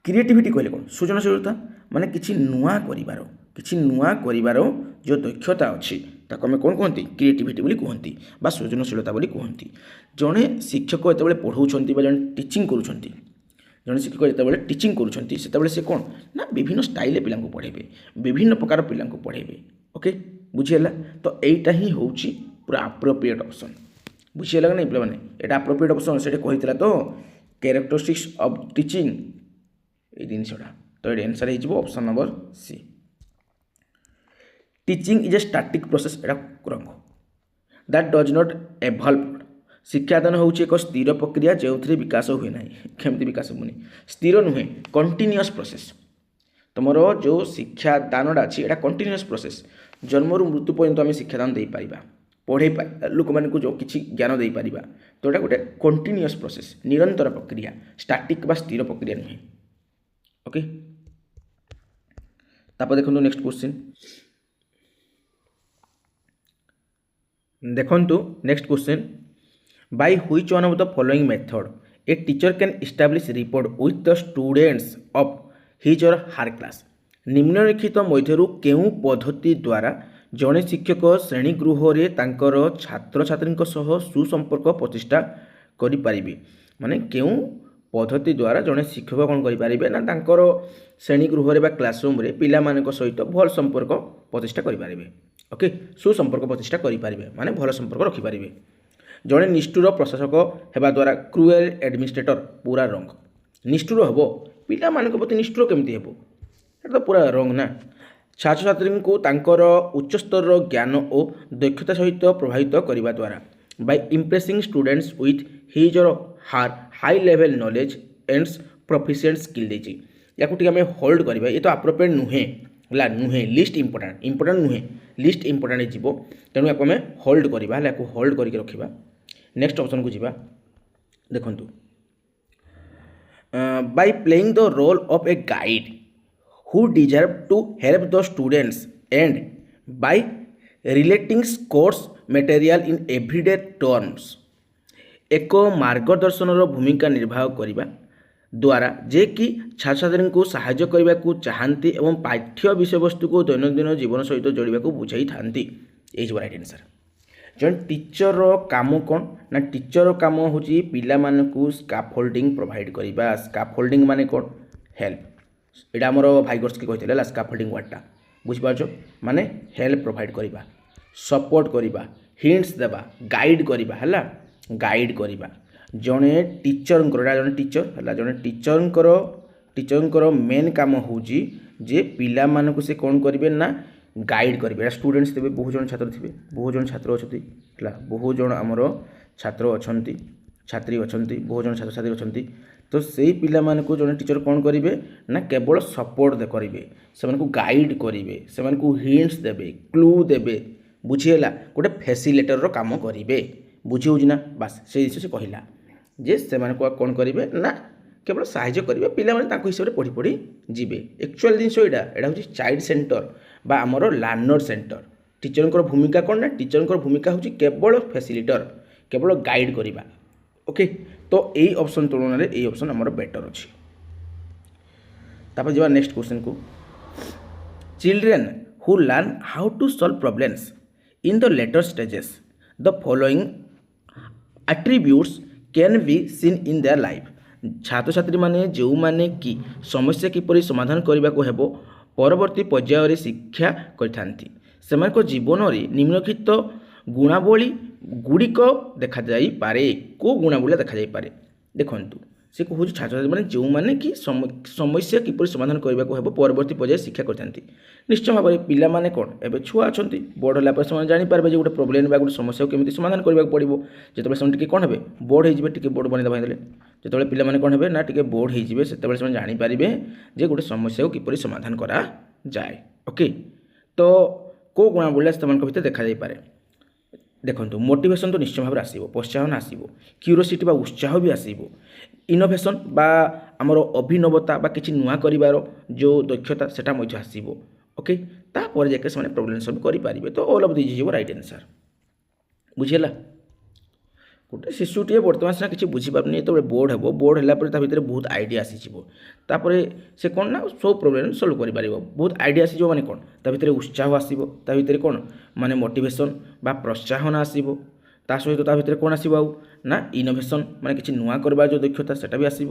କ୍ରିଏଟିଭିଟି କହିଲେ କ'ଣ, ସୃଜନଶୀଳତା ମାନେ କିଛି ନୂଆ କରିବାର ଯେଉଁ ଦକ୍ଷତା ଅଛି ତାକୁ ଆମେ କ'ଣ କୁହନ୍ତି, କ୍ରିଏଟିଭିଟି ବୋଲି କୁହନ୍ତି ବା ସୃଜନଶୀଳତା ବୋଲି କୁହନ୍ତି। ଜଣେ ଶିକ୍ଷକ ଯେତେବେଳେ ପଢ଼ାଉଛନ୍ତି ବା ଜଣେ ଶିକ୍ଷକ ଯେତେବେଳେ ଟିଚିଂ କରୁଛନ୍ତି ସେତେବେଳେ ସେ କ'ଣ ନା ବିଭିନ୍ନ ଷ୍ଟାଇଲରେ ପିଲାଙ୍କୁ ପଢ଼ାଇବେ, ବିଭିନ୍ନ ପ୍ରକାର ପିଲାଙ୍କୁ ପଢ଼ାଇବେ। ଓକେ, ବୁଝିହେଲା? ତ ଏଇଟା ହିଁ ହେଉଛି ପୁରା ଆପ୍ରୋପ୍ରିଏଟ୍ ଅପସନ୍। ବୁଝିହେଲା କି ନାହିଁ ପିଲାମାନେ? ଏଇଟା ଆପ୍ରୋପ୍ରିଏଟ୍ ଅପସନ୍ ସେଟା କହିଥିଲା ତ କ୍ୟାରେକ୍ଟରିଷ୍ଟିକ୍ସ ଅଫ୍ ଟିଚିଂ, ଏଇ ଜିନିଷଟା। ତ ଏଇଟା ଆନ୍ସର୍ ହେଇଯିବ option number C. Teaching is a static process, ଏଇଟା wrong. That does not evolve. ଶିକ୍ଷାଦାନ ହେଉଛି ଏକ ସ୍ଥିର ପ୍ରକ୍ରିୟା ଯେଉଁଥିରେ ବିକାଶ ହୁଏ ନାହିଁ। କେମିତି ବିକାଶ ହୁଏନି? ସ୍ଥିର ନୁହେଁ, କଣ୍ଟିନ୍ୟୁଅସ୍ ପ୍ରୋସେସ୍। ତୁମର ଯେଉଁ ଶିକ୍ଷାଦାନଟା ଅଛି ଏଇଟା କଣ୍ଟିନ୍ୟୁଅସ୍ ପ୍ରୋସେସ୍। ଜନ୍ମରୁ ମୃତ୍ୟୁ ପର୍ଯ୍ୟନ୍ତ ଆମେ ଶିକ୍ଷାଦାନ ଦେଇପାରିବା, ପଢ଼ାଇ ଲୋକମାନଙ୍କୁ ଯେଉଁ କିଛି ଜ୍ଞାନ ଦେଇପାରିବା। ତ ଏଇଟା ଗୋଟେ କଣ୍ଟିନ୍ୟୁଅସ୍ ପ୍ରୋସେସ୍, ନିରନ୍ତର ପ୍ରକ୍ରିୟା, ଷ୍ଟାଟିକ୍ ବା ସ୍ଥିର ପ୍ରକ୍ରିୟା ନୁହେଁ। ଓକେ, ତାପରେ ଦେଖନ୍ତୁ ନେକ୍ସଟ କ୍ୱେଶ୍ଚିନ୍। ଦେଖନ୍ତୁ next question, by which one of the following method a teacher can establish report with the students of his or her class. ନିମ୍ନଲିଖିତ ମଧ୍ୟରୁ କେଉଁ ପଦ୍ଧତି ଦ୍ୱାରା ଜଣେ ଶିକ୍ଷକ ଶ୍ରେଣୀଗୃହରେ ତାଙ୍କର ଛାତ୍ରଛାତ୍ରୀଙ୍କ ସହ ସୁସମ୍ପର୍କ ପ୍ରତିଷ୍ଠା କରିପାରିବେ। ମାନେ କେଉଁ ପଦ୍ଧତି ଦ୍ୱାରା ଜଣେ ଶିକ୍ଷକ କ'ଣ କରିପାରିବେ ନା ତାଙ୍କର ଶ୍ରେଣୀଗୃହରେ ବା କ୍ଲାସରୁମ୍ରେ ପିଲାମାନଙ୍କ ସହିତ ଭଲ ସମ୍ପର୍କ ପ୍ରତିଷ୍ଠା କରିପାରିବେ। ଓକେ, ସୁସମ୍ପର୍କ ପ୍ରତିଷ୍ଠା କରିପାରିବେ ମାନେ ଭଲ ସମ୍ପର୍କ ରଖିପାରିବେ। ଜଣେ ନିଷ୍ଠୁର ପ୍ରଶାସକ ହେବା ଦ୍ୱାରା କ୍ରୁଏଲ୍ ଆଡମିନିଷ୍ଟ୍ରେଟର, ପୁରା ରଙ୍ଗ। ନିଷ୍ଠୁର ହେବ, ପିଲାମାନଙ୍କ ପ୍ରତି ନିଷ୍ଠୁର କେମିତି ହେବ? ଏଟା ତ ପୁରା ରଙ୍ଗ ନା। ଛାତ୍ରଛାତ୍ରୀଙ୍କୁ ତାଙ୍କର ଉଚ୍ଚସ୍ତରର ଜ୍ଞାନ ଓ ଦକ୍ଷତା ସହିତ ପ୍ରଭାବିତ କରିବା ଦ୍ୱାରା, by impressing students with his or her high level knowledge and proficient skill ଦେଇଛି। ୟାକୁ ଟିକେ ଆମେ ହୋଲ୍ଡ କରିବା, ଏ ତ ଆପ୍ରୋପ୍ରିଏଟ୍ ନୁହେଁ ହେଲା, ଲିଷ୍ଟ ଇମ୍ପୋର୍ଟାଣ୍ଟ ନୁହେଁ, ଲିଷ୍ଟ ଇମ୍ପୋର୍ଟାଣ୍ଟ ହେଇଯିବ। ତେଣୁ ୟାକୁ ଆମେ ହୋଲ୍ଡ କରିବା ହେଲା, ୟାକୁ ହୋଲ୍ଡ କରିକି ରଖିବା। ନେକ୍ସଟ ଅପସନ୍କୁ ଯିବା। ଦେଖନ୍ତୁ, by playing the role of a guide who deserve to help the students and by relating course material in everyday terms। ଏକ ମାର୍ଗଦର୍ଶନର ଭୂମିକା ନିର୍ବାହ କରିବା ଦ୍ୱାରା ଯେ କି ଛାତ୍ରଛାତ୍ରୀଙ୍କୁ ସାହାଯ୍ୟ କରିବାକୁ ଚାହାନ୍ତି ଏବଂ ପାଠ୍ୟ ବିଷୟବସ୍ତୁକୁ ଦୈନନ୍ଦିନ ଜୀବନ ସହିତ ଯୋଡ଼ିବାକୁ ବୁଝାଇଥାନ୍ତି। ଏଇ ଯେଉଁ ରାଇଟ୍ ଆନ୍ସର୍। ଜଣେ ଟିଚରର କାମ କ'ଣ ନା, ଟିଚରର କାମ ହେଉଛି ପିଲାମାନଙ୍କୁ ସ୍କାଫୋଲ୍ଡିଂ ପ୍ରୋଭାଇଡ଼ କରିବା। ସ୍କାଫୋଲ୍ଡିଂ ମାନେ କ'ଣ? ହେଲ୍ପ। ଏଇଟା ଆମର ଭାଇଗର୍ସକି କହିଥିଲେ ହେଲା, ସ୍କାଫୋଲ୍ଡିଂ ୱାର୍ଡ଼ଟା ବୁଝିପାରୁଛ? ମାନେ ହେଲ୍ପ ପ୍ରୋଭାଇଡ଼ କରିବା, ସପୋର୍ଟ କରିବା, ହିଣ୍ଟସ୍ ଦେବା, ଗାଇଡ଼ କରିବା ହେଲା, ଗାଇଡ଼ କରିବା। ଜଣେ ଟିଚରଙ୍କର, ଏଇଟା ଜଣେ ଟିଚର ହେଲା, ଜଣେ ଟିଚରଙ୍କର ମେନ୍ କାମ ହେଉଛି ଯେ ପିଲାମାନଙ୍କୁ ସେ କ'ଣ କରିବେ ନା ଗାଇଡ଼ କରିବେ। ଏଇଟା ଷ୍ଟୁଡେଣ୍ଟସ୍ ଥିବେ, ବହୁ ଜଣ ଛାତ୍ର ଥିବେ, ବହୁ ଜଣ ଛାତ୍ର ଅଛନ୍ତି ହେଲା, ବହୁ ଜଣ ଆମର ଛାତ୍ର ଅଛନ୍ତି, ଛାତ୍ରୀ ଅଛନ୍ତି, ବହୁ ଜଣ ଛାତ୍ରଛାତ୍ରୀ ଅଛନ୍ତି। ତ ସେଇ ପିଲାମାନଙ୍କୁ ଜଣେ ଟିଚର କ'ଣ କରିବେ ନା କେବଳ ସପୋର୍ଟ କରିବେ, ସେମାନଙ୍କୁ ଗାଇଡ଼ କରିବେ, ସେମାନଙ୍କୁ ହିଣ୍ଟସ୍ ଦେବେ, କ୍ଲୁ ଦେବେ। ବୁଝିହେଲା? ଗୋଟେ ଫେସିଲେଟରର କାମ କରିବେ। ବୁଝି ହେଉଛି ନା? ବାସ୍ ସେଇ ଜିନିଷ ସେ କହିଲା ଯେ ସେମାନଙ୍କୁ କ'ଣ କରିବେ ନା କେବଳ ସାହାଯ୍ୟ କରିବେ, ପିଲାମାନେ ତାଙ୍କ ହିସାବରେ ପଢ଼ି ପଢ଼ି ଯିବେ। ଆକ୍ଚୁଆଲ୍ ଜିନିଷ ଏଇଟା ହେଉଛି ଚାଇଲ୍ଡ ସେଣ୍ଟର ବା ଆମର ଲାର୍ଣ୍ଣର ସେଣ୍ଟର। ଟିଚରଙ୍କର ଭୂମିକା କ'ଣ ନା, ଟିଚରଙ୍କର ଭୂମିକା ହେଉଛି କେବଳ ଫେସିଲିଟର, କେବଳ ଗାଇଡ଼ କରିବା। ଓକେ, ତ ଏଇ ଅପସନ୍ ତୁଳନାରେ ଏଇ ଅପସନ୍ ଆମର ବେଟର୍ ଅଛି। ତାପରେ ଯିବା ନେକ୍ସଟ କ୍ୱେଶ୍ଚନକୁ। Children who learn how to solve problems in the later stages the following attributes can be seen in their life. ଛାତ୍ରଛାତ୍ରୀମାନେ ଯେଉଁମାନେ କି ସମସ୍ୟା କିପରି ସମାଧାନ କରିବାକୁ ହେବ ପରବର୍ତ୍ତୀ ପର୍ଯ୍ୟାୟରେ ଶିକ୍ଷା କରିଥାନ୍ତି ସେମାନଙ୍କ ଜୀବନରେ ନିମ୍ନଲିଖିତ ଗୁଣାବଳୀ ଗୁଡ଼ିକ ଦେଖାଯାଇପାରେ। କେଉଁ ଗୁଣାବଳୀ ଦେଖାଯାଇପାରେ ଦେଖନ୍ତୁ ସେ କହୁଛି ଛାତ୍ରଛାତ୍ରୀମାନେ ଯେଉଁମାନେ କି ସମସ୍ୟା କିପରି ସମାଧାନ କରିବାକୁ ହେବ ପରବର୍ତ୍ତୀ ପର୍ଯ୍ୟାୟରେ ଶିକ୍ଷା କରିଥାନ୍ତି। ନିଶ୍ଚୟ ଭାବରେ ପିଲାମାନେ କ'ଣ ଏବେ ଛୁଆ ଅଛନ୍ତି, ବଡ଼ ହେଲା ପରେ ସେମାନେ ଜାଣିପାରିବେ ଯେ ଗୋଟେ ପ୍ରୋବ୍ଲେମ୍ ବା ଗୋଟେ ସମସ୍ୟାକୁ କେମିତି ସମାଧାନ କରିବାକୁ ପଡ଼ିବ। ଯେତେବେଳେ ସେମାନେ ଟିକେ କ'ଣ ହେବେ ବୋର୍ଡ଼ ହେଇଯିବେ, ଟିକେ ବୋର୍ଡ଼ ବନେଇ ଦେଲେ ଯେତେବେଳେ ପିଲାମାନେ କ'ଣ ହେବେ ନା ଟିକେ ବୋର୍ଡ଼ ହେଇଯିବେ ସେତେବେଳେ ସେମାନେ ଜାଣିପାରିବେ ଯେ ଗୋଟେ ସମସ୍ୟାକୁ କିପରି ସମାଧାନ କରାଯାଏ। ଓକେ, ତ କେଉଁ ଗୁଣାବଳୀ ସେମାନଙ୍କ ଭିତରେ ଦେଖାଯାଇପାରେ ଦେଖନ୍ତୁ ମୋଟିଭେସନ୍ ତ ନିଶ୍ଚୟ ଭାବରେ ଆସିବ, ପ୍ରୋତ୍ସାହନ ଆସିବ, କ୍ୟୁରିଓସିଟି ବା ଉତ୍ସାହ ବି ଆସିବ, ଇନୋଭେସନ୍ ବା ଆମର ଅଭିନବତା ବା କିଛି ନୂଆ କରିବାର ଯେଉଁ ଦକ୍ଷତା ସେଟା ମଧ୍ୟ ଆସିବ। ଓକେ, ତାପରେ ଯାଇକି ସେମାନେ ପ୍ରୋବ୍ଲେମ୍ ସଲ୍ଭ କରିପାରିବେ। ତ all of this is right answer. ବୁଝିହେଲା? ଗୋଟେ ଶିଶୁଟିଏ ବର୍ତ୍ତମାନ ସିନା କିଛି ବୁଝିପାରୁନି, ଯେତେବେଳେ ବୋର୍ଡ଼ ହେବ, ବୋର୍ଡ଼ ହେଲା ପରେ ତା ଭିତରେ ବହୁତ ଆଇଡ଼ିଆ ଆସିଯିବ, ତାପରେ ସେ କ'ଣ ନା ସବୁ ପ୍ରୋବ୍ଲେମ୍ ସଲ୍ଭ କରିପାରିବ। ବହୁତ ଆଇଡ଼ିଆ ଆସିଯିବ ମାନେ କ'ଣ ତା ଭିତରେ ଉତ୍ସାହ ଆସିବ, ତା ଭିତରେ କ'ଣ ମାନେ ମୋଟିଭେସନ୍ ବା ପ୍ରୋତ୍ସାହନ ଆସିବ, ତା ସହିତ ତା ଭିତରେ କ'ଣ ଆସିବ ଆଉ ନା ଇନୋଭେସନ୍ ମାନେ କିଛି ନୂଆ କରିବାର ଯେଉଁ ଦକ୍ଷତା ସେଟା ବି ଆସିବ।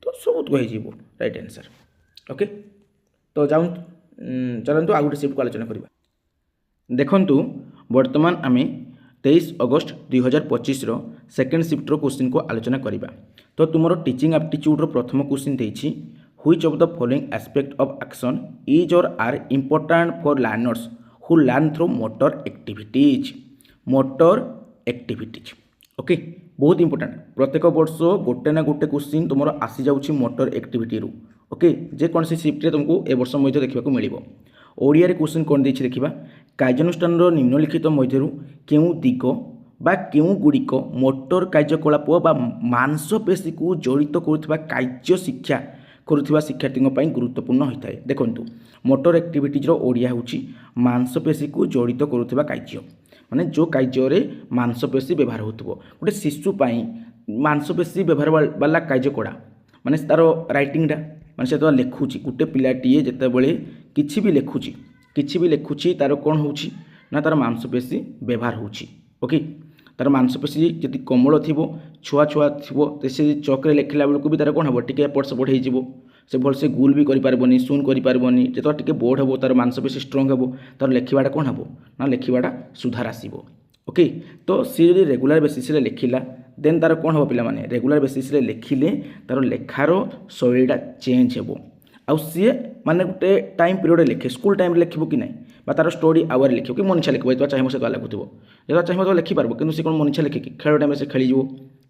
ତ ସବୁତକ ହେଇଯିବ ରାଇଟ୍ ଆନ୍ସର୍। ଓକେ, ତ ଚାଲନ୍ତୁ ଆଉ ଗୋଟେ ସିଫ୍ଟକୁ ଆଲୋଚନା କରିବା। ଦେଖନ୍ତୁ ବର୍ତ୍ତମାନ ଆମେ 23 ଅଗଷ୍ଟ 2025 ସେକେଣ୍ଡ ସିଫ୍ଟର କ୍ୱେଶ୍ଚିନ୍ को आलोचना କରିବା। तो तुमर टीचिंग एप्टीट्यूड प्रथम क्वेश्चन देछि which of the following aspect of action is or are important for learners who learn through motor activities. Motor activities okay बहुत इंपोर्टेंट, प्रत्येक वर्ष गोटे ना गोटे क्वेश्चन तुम आसी जाउछि मोटर एक्टिविटी रु। ओके, जे कौन सी शिफ्ट तुमको ए वर्ष मध्य देखा मिलिबो। ओडिया रे क्वेश्चन कौन देछि देखिबा, कार्यानुष्ठान निम्नलिखित मध्यरु केउ दिग बा केउ गुड़िक मोटर कार्यकलाप बा मांसपेशी को जड़ित करुवा कार्य शिक्षा करुवा शिक्षार्थी गुरुत्वपूर्ण होता है। देखंतु मोटर एक्टिविटीज ओडिया होछि मांसपेशी को जड़ित करुवा कार्य, माने जो कार्य मांसपेशी व्यवहार होतबो। गोटे शिशु पाई मांसपेशी व्यवहार वाला कार्य कोड़ा माने तार राइटिंगटा माने से तो लिखुची, गोटे पिलाटीए जितेबाला किछि भी लिखुची तार कौन होछि ना तार मांसपेशी व्यवहार होछि। ओके, तार मांसपेशी जदि कोमल थी छुआ छुआ थी तो से चक्रे लिखला बेलू भी तार कौन हम टे एपट सेपट हो से भलसे गुल भी करें सुन करें जो टे बोर्ड हे तार मांसपेशी स्ट्रंग हे तार लिखवाटा कौन हम ना लिखवाटा सुधार आसो। ओके, तो सी जो रेगुलर बेसिस लिखिला देन तार कौन हम पे रेगुलर बेसिस लिखिले तार लेखार शैलीटा चेंज हो आउ सी माने गोटे टाइम पीरियड लिखे स्कूल टाइम लिखो कि नहीं बा तार स्टडी आवर लिखो कि मनीषा लिखो जो चाहिए से लिखुव जो चाहिए तो लिखिपार कि सी कौन मनीषा लिखिकी खेल टाइम से खेल।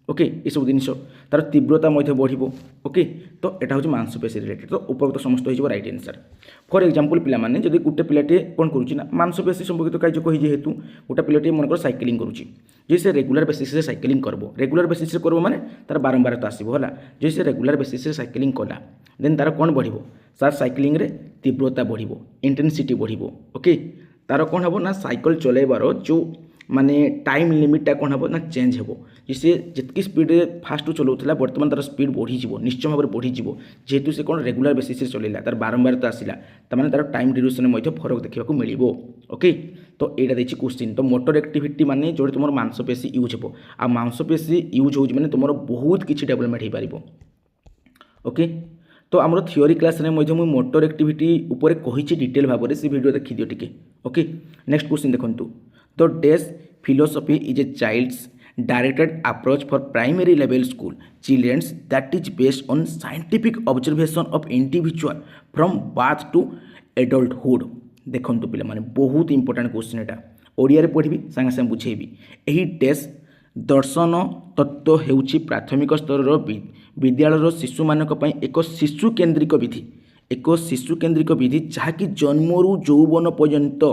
ओके, ये सब जिन तार तीव्रता बढ़। ओके, तो यहाँ हूँ मांसपेशी रिलेटेड, तो उपरोक्त समस्त हो राइट आंसर। फॉर एग्जांपल पिलामाने जदि गोटे पिलाटे कौन करुच्ची मांसपेशी संपर्कित कार्य कही जेहेतु गोटे पिलाटे मनकर साइकिलिंग करुच्ची जे से रेगुलर बेसिस से साइकिलिंग करबो, रेगुलर बेसिस से करबो माने तार बारंबार तो आसीबो होला। जे से रेगुलर बेसिस से साइकिलिंग कला देन तार कौन बढ़िबो सार साइकिलिंग रे तीव्रता बढ़िबो, इंटेंसिटी बढ़िबो। ओके, तार कौन हम ना साइकिल चलैबार जो माने टाइम लिमिटा कौन हम ना चेंज हो जिसे जितकी स्पीड फास्ट चलाऊला बर्तमान तार स्पीड बढ़ी निश्चय भाव बढ़ी जेहेतु से कौन रेगुलर बेसिस से चलैला तार बारंबार तो आसला तार तार टाइम ड्यूरेशन में फरक देखा मिल। ओके, तो यहाँ देखिए क्वेश्चन, तो मोटर एक्टिविटी माने जो तुम मांसपेशी यूज हो आ मांसपेशी यूज हो तुम बहुत किसी डेवलपमेंट हो पार। ओके, तो आम थियोरी क्लास में मुझे मोटर एक्टिविटी उपर कही डिटेल भाव में से वीडियो देखी दियो टिके। ओके, नेक्स्ट क्वेश्चन देखंतु, the dash philosophy is a child's directed approach for primary level school childrens that is based on scientific observation of individual from birth to adulthood. देखंतु पिला माने बहुत इंपोर्टेंट क्वेश्चन एटा ओडिया रे पढ़ी संगे संगे बुझेबी। एही डैश दर्शन तत्व हेउछि प्राथमिक स्तर विद्यालय शिशु मानक पई एक शिशु केन्द्रिक विधि जहाँकि जन्मरू यौवन पर्यंत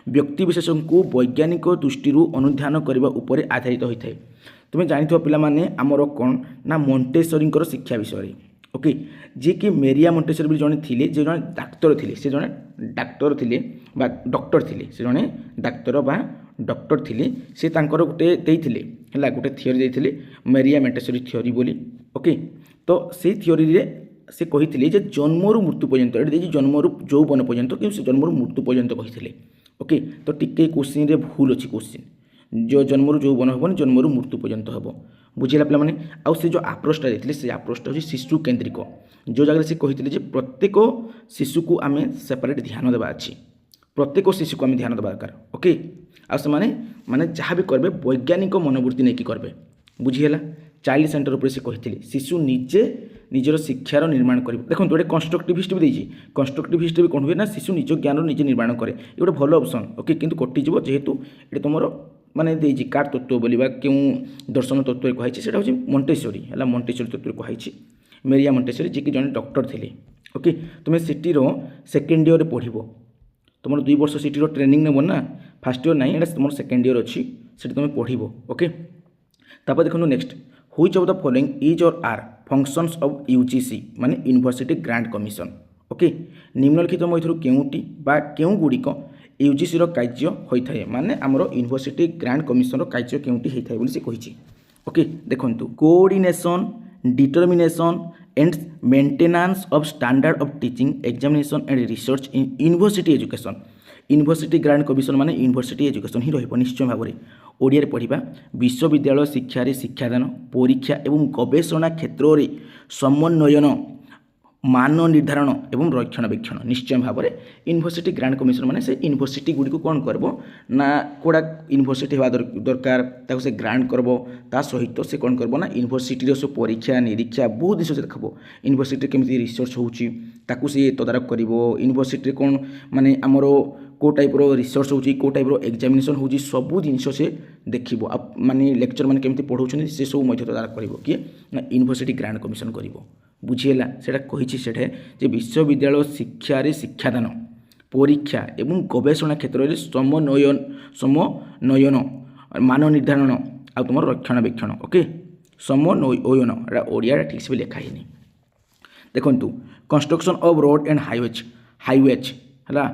व्यक्ति विशेष को वैज्ञानिक दृष्टि अनुध्यान करने उपर आधारित होता है। तुम्हें जानी पिला माने आमर कौन ना मोंटेसरी शिक्षा विषय। ओके, जी कि मेरिया मोंटेसरी भी जड़े थे जे जड़े डाक्तर थे से जड़े डाक्तर थे बा डॉक्टर थे से जड़े डाक्तर बा डॉक्टर थे से गोटे देते है गोटे थियोरी देते मेरिया मोंटेसरी थियोरी बोली। ओके, तो से थियोरी से कही जन्मरू मृत्यु पर्यंत ये जन्मरू यौवन पर्यंत कि जन्मरू मृत्यु पर्यंत कही। ओके, तो टिके क्वेश्चन रे भूल अच्छी क्वेश्चन जो जन्मरू यौवन हेनी जन्मरू मृत्यु पर्यंत हम बुझेगा पे आउ से जो आप्रोचटा देते से आप्रोचटा हूँ शिशु केन्द्रिक जो जगह से कहते प्रत्येक शिशु को आम सेपरेट ध्यान देवा अच्छी प्रत्येक शिशु को आम ध्यान देवा दरकार ओके आ से माने जहाँ भी करेंगे वैज्ञानिक मनोवृत्ति नहीं करेंगे बुझीगला चाइल्ड सेंटर उपर से कहते शिशु निजे निजर शिक्षार निर्माण कर देखो गोटे कंस्ट्रक्टिविस्ट भी देती कंस्ट्रक्टिविस्ट भी कौन हुए ना शिशु निज ज्ञान निजे निर्माण करे ये गोटे भल ऑप्शन ओके किंतु कटिज जेहेतु ये तुम माने देजी कार तत्व बोलिबा क्यों दर्शन तत्व कही से मोंटेसरी है मोंटेसरी तत्व कही मेरिया मोंटेसरी जी जन डॉक्टर थे ओके तुम्हें सिटीर सेकेंड इयर पढ़ तुम 2 वर्ष सिटीर ट्रेनिंग नेब ना फास्ट इयर ना तुम सेकेंड इयर अच्छी से तुम पढ़ ओके तापर देखो next which of the following is or are functions of UGC माने यूनिवर्सिटी ग्रांट कमिशन ओके निम्नलिखित मध्य केउटी बा केउ गुड़िक यूजीसी कार्य होता है माने आमर यूनिवर्सिटी ग्रांट कमिशन कार्य केउटी होता है बोली से कही ओके देखंतु coordination determination and maintenance of standard of teaching examination and research in university education university grant commission माने यूनिवर्सिटी एजुकेशन ही रहिबो निश्चय भाव में ओडिया पढ़ा विश्वविद्यालय शिक्षा शिक्षादान परीक्षा एवं गवेषणा क्षेत्र में समन्वयन मान निर्धारण एवं रक्षणाबेक्षण निश्चय भाव में यूनिवर्सिटी ग्रांट कमिशन माने से यूनिवर्सिटी गुड़ी कौन करबो ना कोड़ा यूनिवर्सिटी हवा दरकार ताको से ग्रांट करबो ता सहित से कौन करबो ना यूनिवर्सिटी सब परीक्षा निरीक्षा बहुत जिन से देखबो यूनिवर्सिटी केमती रिसर्च होउची ताकू से तदारक करिवो यूनिवर्सिटी कौन माने हमरो को टाइप रिसर्च होउची को टाइप एग्जामिनेशन होउची सब जिन से देखिबो माने लेक्चर माने केमती पढ़ौछन से सब मध्य तदारक करिवो कि ना यूनिवर्सिटी ग्रांट कमिशन करिवो बुझीगला सेटा कही से विश्वविद्यालय शिक्षा शिक्षादान परीक्षा एवं गवेषणा क्षेत्र में समन्वयन मान निर्धारण आ तुम रक्षणाबेक्षण ओके समन्वयन ओडिया ठीक से भी लिखा है देखु construction of road and highways है